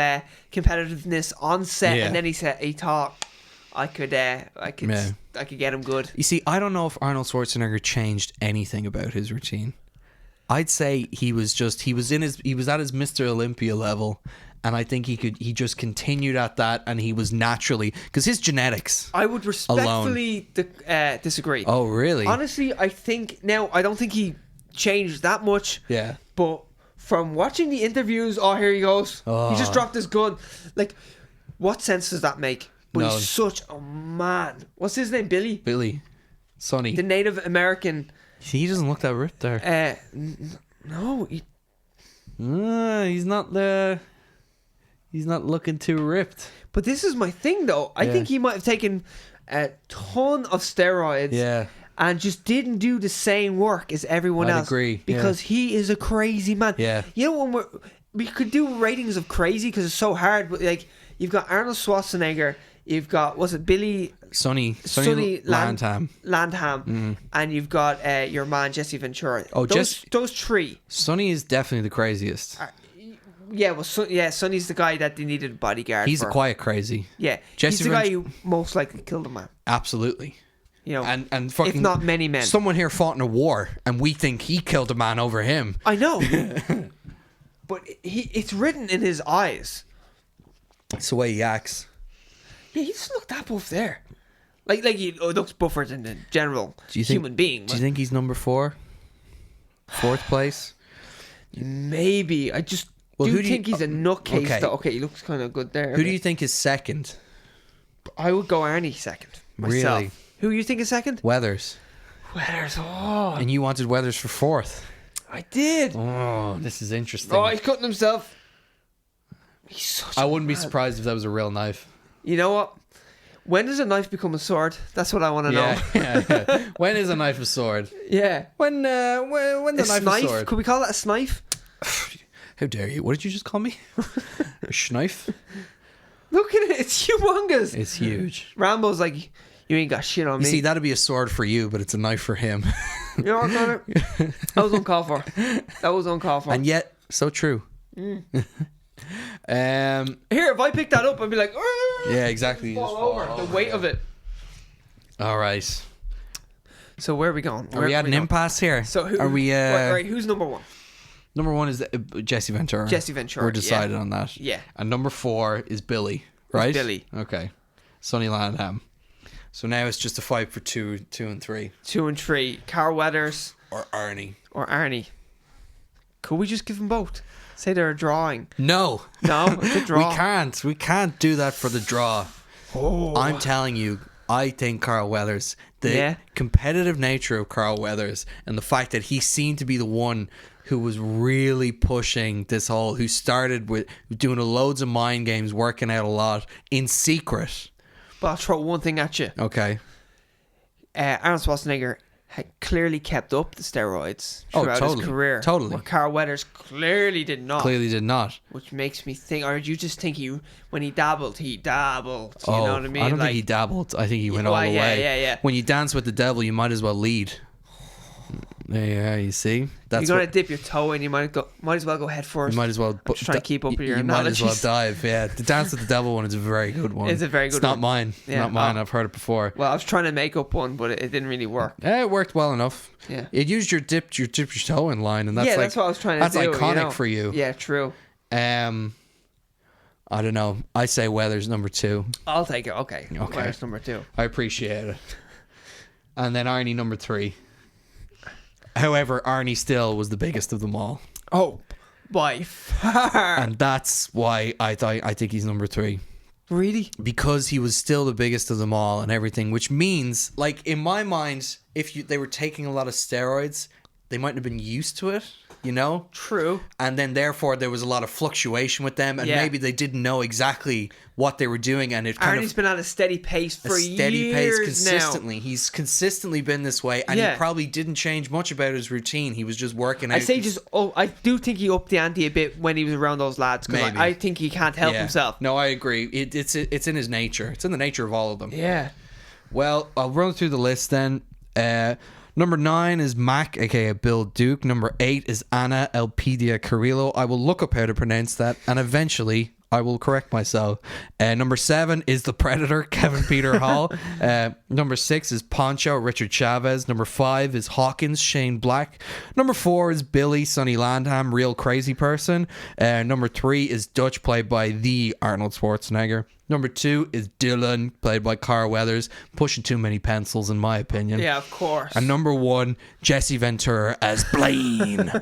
competitiveness on set. And then he thought, I could get him good. You see, I don't know if Arnold Schwarzenegger changed anything about his routine. I'd say he was at his Mr. Olympia level. And I think he just continued at that, and he was naturally, because his genetics. I would respectfully disagree. Oh, really? Honestly, I don't think he changed that much. Yeah. But from watching the interviews, here he goes. Oh. He just dropped his gun. Like, what sense does that make? But he's such a man. What's his name? Billy. Sonny. The Native American. He doesn't look that ripped there. No. He's not the. He's not looking too ripped. But this is my thing, though. I think he might have taken a ton of steroids. Yeah. And just didn't do the same work as everyone else. I agree. Because he is a crazy man. Yeah. You know, when we could do ratings of crazy because it's so hard. But like, you've got Arnold Schwarzenegger. You've got, Sonny Landham. And you've got your man Jesse Ventura. Oh, those three. Sonny is definitely the craziest. Sonny's the guy that they needed a bodyguard. He's a quiet crazy. Yeah, he's the guy who most likely killed a man. Absolutely. You know, and fucking, if not many men. Someone here fought in a war, and we think he killed a man over him. I know, but it's written in his eyes. It's the way he acts. Yeah, he just looked that buff there. Like he looks buffer than the general human being. Do you think he's number 4? 4th place? Maybe. I just think he's a nutcase. Okay. Okay, he looks kind of good there. Who do you think is second? I would go Arnie second. Myself. Really? Who you think is second? Weathers. And you wanted Weathers for 4th. I did. Oh, this is interesting. Oh, he's cutting himself. I wouldn't be surprised if that was a real knife. You know what? When does a knife become a sword? That's what I want to know. Yeah. When is a knife a sword? Yeah. When the knife a sword? Could we call that a snife? How dare you? What did you just call me? A schnife? Look at it. It's humongous. It's huge. Rambo's like, you ain't got shit on me. You see, that'd be a sword for you, but it's a knife for him. You know what, Connor? That was uncalled for. And yet, so true. Here, if I pick that up, I'd be like, yeah, exactly. Fall over. The weight of it. All right. So where are we going? Are we at an impasse here? So are we? Right, who's number one? Number one is Jesse Ventura. Jesse Ventura. We're decided on that. Yeah. And number 4 is Billy. Right. It's Billy. Okay. Sonny Landham. So now it's just a fight for 2 and 3. 2 and 3. Carl Weathers or Arnie. Could we just give them both? Say they're a drawing. No. It's a draw. We can't do that for the draw. Oh. I'm telling you, I think Carl Weathers, the competitive nature of Carl Weathers, and the fact that he seemed to be the one who was really pushing this whole, who started with doing loads of mind games, working out a lot in secret. But I'll throw one thing at you. Okay. Arnold Schwarzenegger had clearly kept up the steroids throughout his career. Totally. Where Carl Weathers clearly did not. Which makes me think, or do you just think when he dabbled? You know what I mean? I don't think he dabbled. I think he went all the way. Yeah. When you dance with the devil, you might as well lead. Yeah, you see, that's you're gonna dip your toe in. You might as well go head first. You might as well. Just try to keep up with your analogies. You might as well dive. Yeah, the dance with the devil one is a very good one. It's a very good one. It's not mine. Yeah. Not mine. I've heard it before. Well, I was trying to make up one, but it didn't really work. Yeah, it worked well enough. Yeah, it used your dip your toe in line, and that's that's what I was trying to do. That's iconic for you. Yeah, true. I don't know. I say Weathers number 2. I'll take it. Okay. Weathers number 2. I appreciate it. And then Arnie number 3. However, Arnie still was the biggest of them all. Oh, by far. And that's why I think he's number 3. Really? Because he was still the biggest of them all and everything, which means, like, in my mind, if they were taking a lot of steroids, they might have been used to it, you know? True. And then, therefore, there was a lot of fluctuation with them, and maybe they didn't know exactly what they were doing, and it kind Arnie's been at a steady pace for years consistently. Now. He's consistently been this way, and he probably didn't change much about his routine. He was just working out. I do think he upped the ante a bit when he was around those lads, because I think he can't help himself. No, I agree. It's in his nature. It's in the nature of all of them. Yeah. Well, I'll run through the list then. Number 9 is Mac, aka Bill Duke. Number 8 is Anna Elpidia Carrillo. I will look up how to pronounce that, and eventually I will correct myself. Number 7 is The Predator, Kevin Peter Hall. Number 6 is Poncho, Richard Chavez. Number 5 is Hawkins, Shane Black. Number 4 is Billy, Sonny Landham, Real Crazy Person. Number 3 is Dutch, played by the Arnold Schwarzenegger. Number 2 is Dylan, played by Carl Weathers, pushing too many pencils, in my opinion. Yeah, of course. And number 1, Jesse Ventura as Blaine.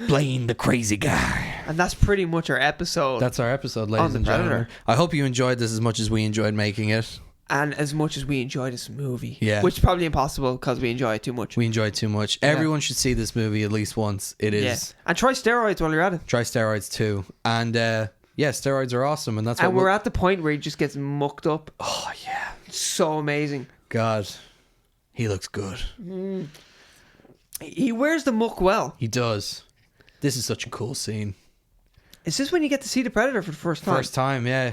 Blaine, the crazy guy. And that's pretty much our episode. That's our episode, ladies and gentlemen. I hope you enjoyed this as much as we enjoyed making it. And as much as we enjoyed this movie. Yeah. Which is probably impossible because we enjoy it too much. We enjoy it too much. Yeah. Everyone should see this movie at least once. It is. Yeah. And try steroids while you're at it. Try steroids too. And steroids are awesome. And that's what we're at the point where he just gets mucked up. Oh, yeah. So amazing. God. He looks good. He wears the muck well. He does. This is such a cool scene. Is this when you get to see the Predator for the first time? First time, yeah.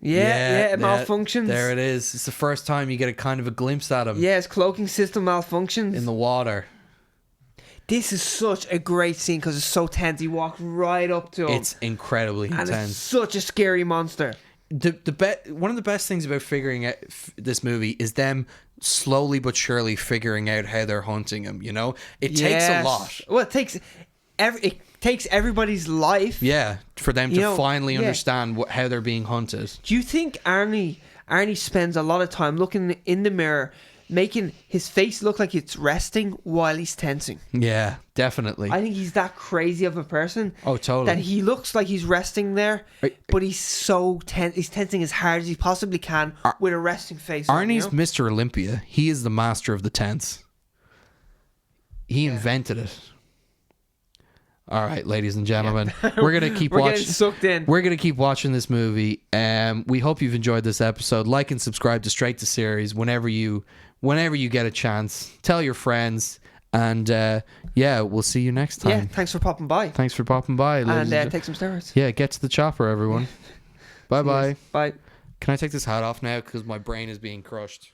It malfunctions. There it is. It's the first time you get a kind of a glimpse at him. Yeah, his cloaking system malfunctions. In the water. This is such a great scene because it's so tense. He walks right up to him. It's incredibly intense. And it's such a scary monster. One of the best things about figuring out this movie is them slowly but surely figuring out how they're hunting him. You know, it takes a lot. Well, it takes everybody's life. Yeah, for them to finally understand how they're being hunted. Do you think Arnie spends a lot of time looking in the mirror, making his face look like it's resting while he's tensing? Yeah, definitely. I think he's that crazy of a person. Oh, totally. That he looks like he's resting there, but he's so tense. He's tensing as hard as he possibly can with a resting face. Arnie's Mr. Olympia. He is the master of the tense. He invented it. All right, ladies and gentlemen, we're gonna keep watching. Getting sucked in. We're gonna keep watching this movie. We hope you've enjoyed this episode. Like and subscribe to Straight to Series whenever you get a chance. Tell your friends, and we'll see you next time. Yeah, thanks for popping by. Thanks for popping by, and take some steroids. Yeah, get to the chopper, everyone. Bye bye. Bye. Can I take this hat off now because my brain is being crushed?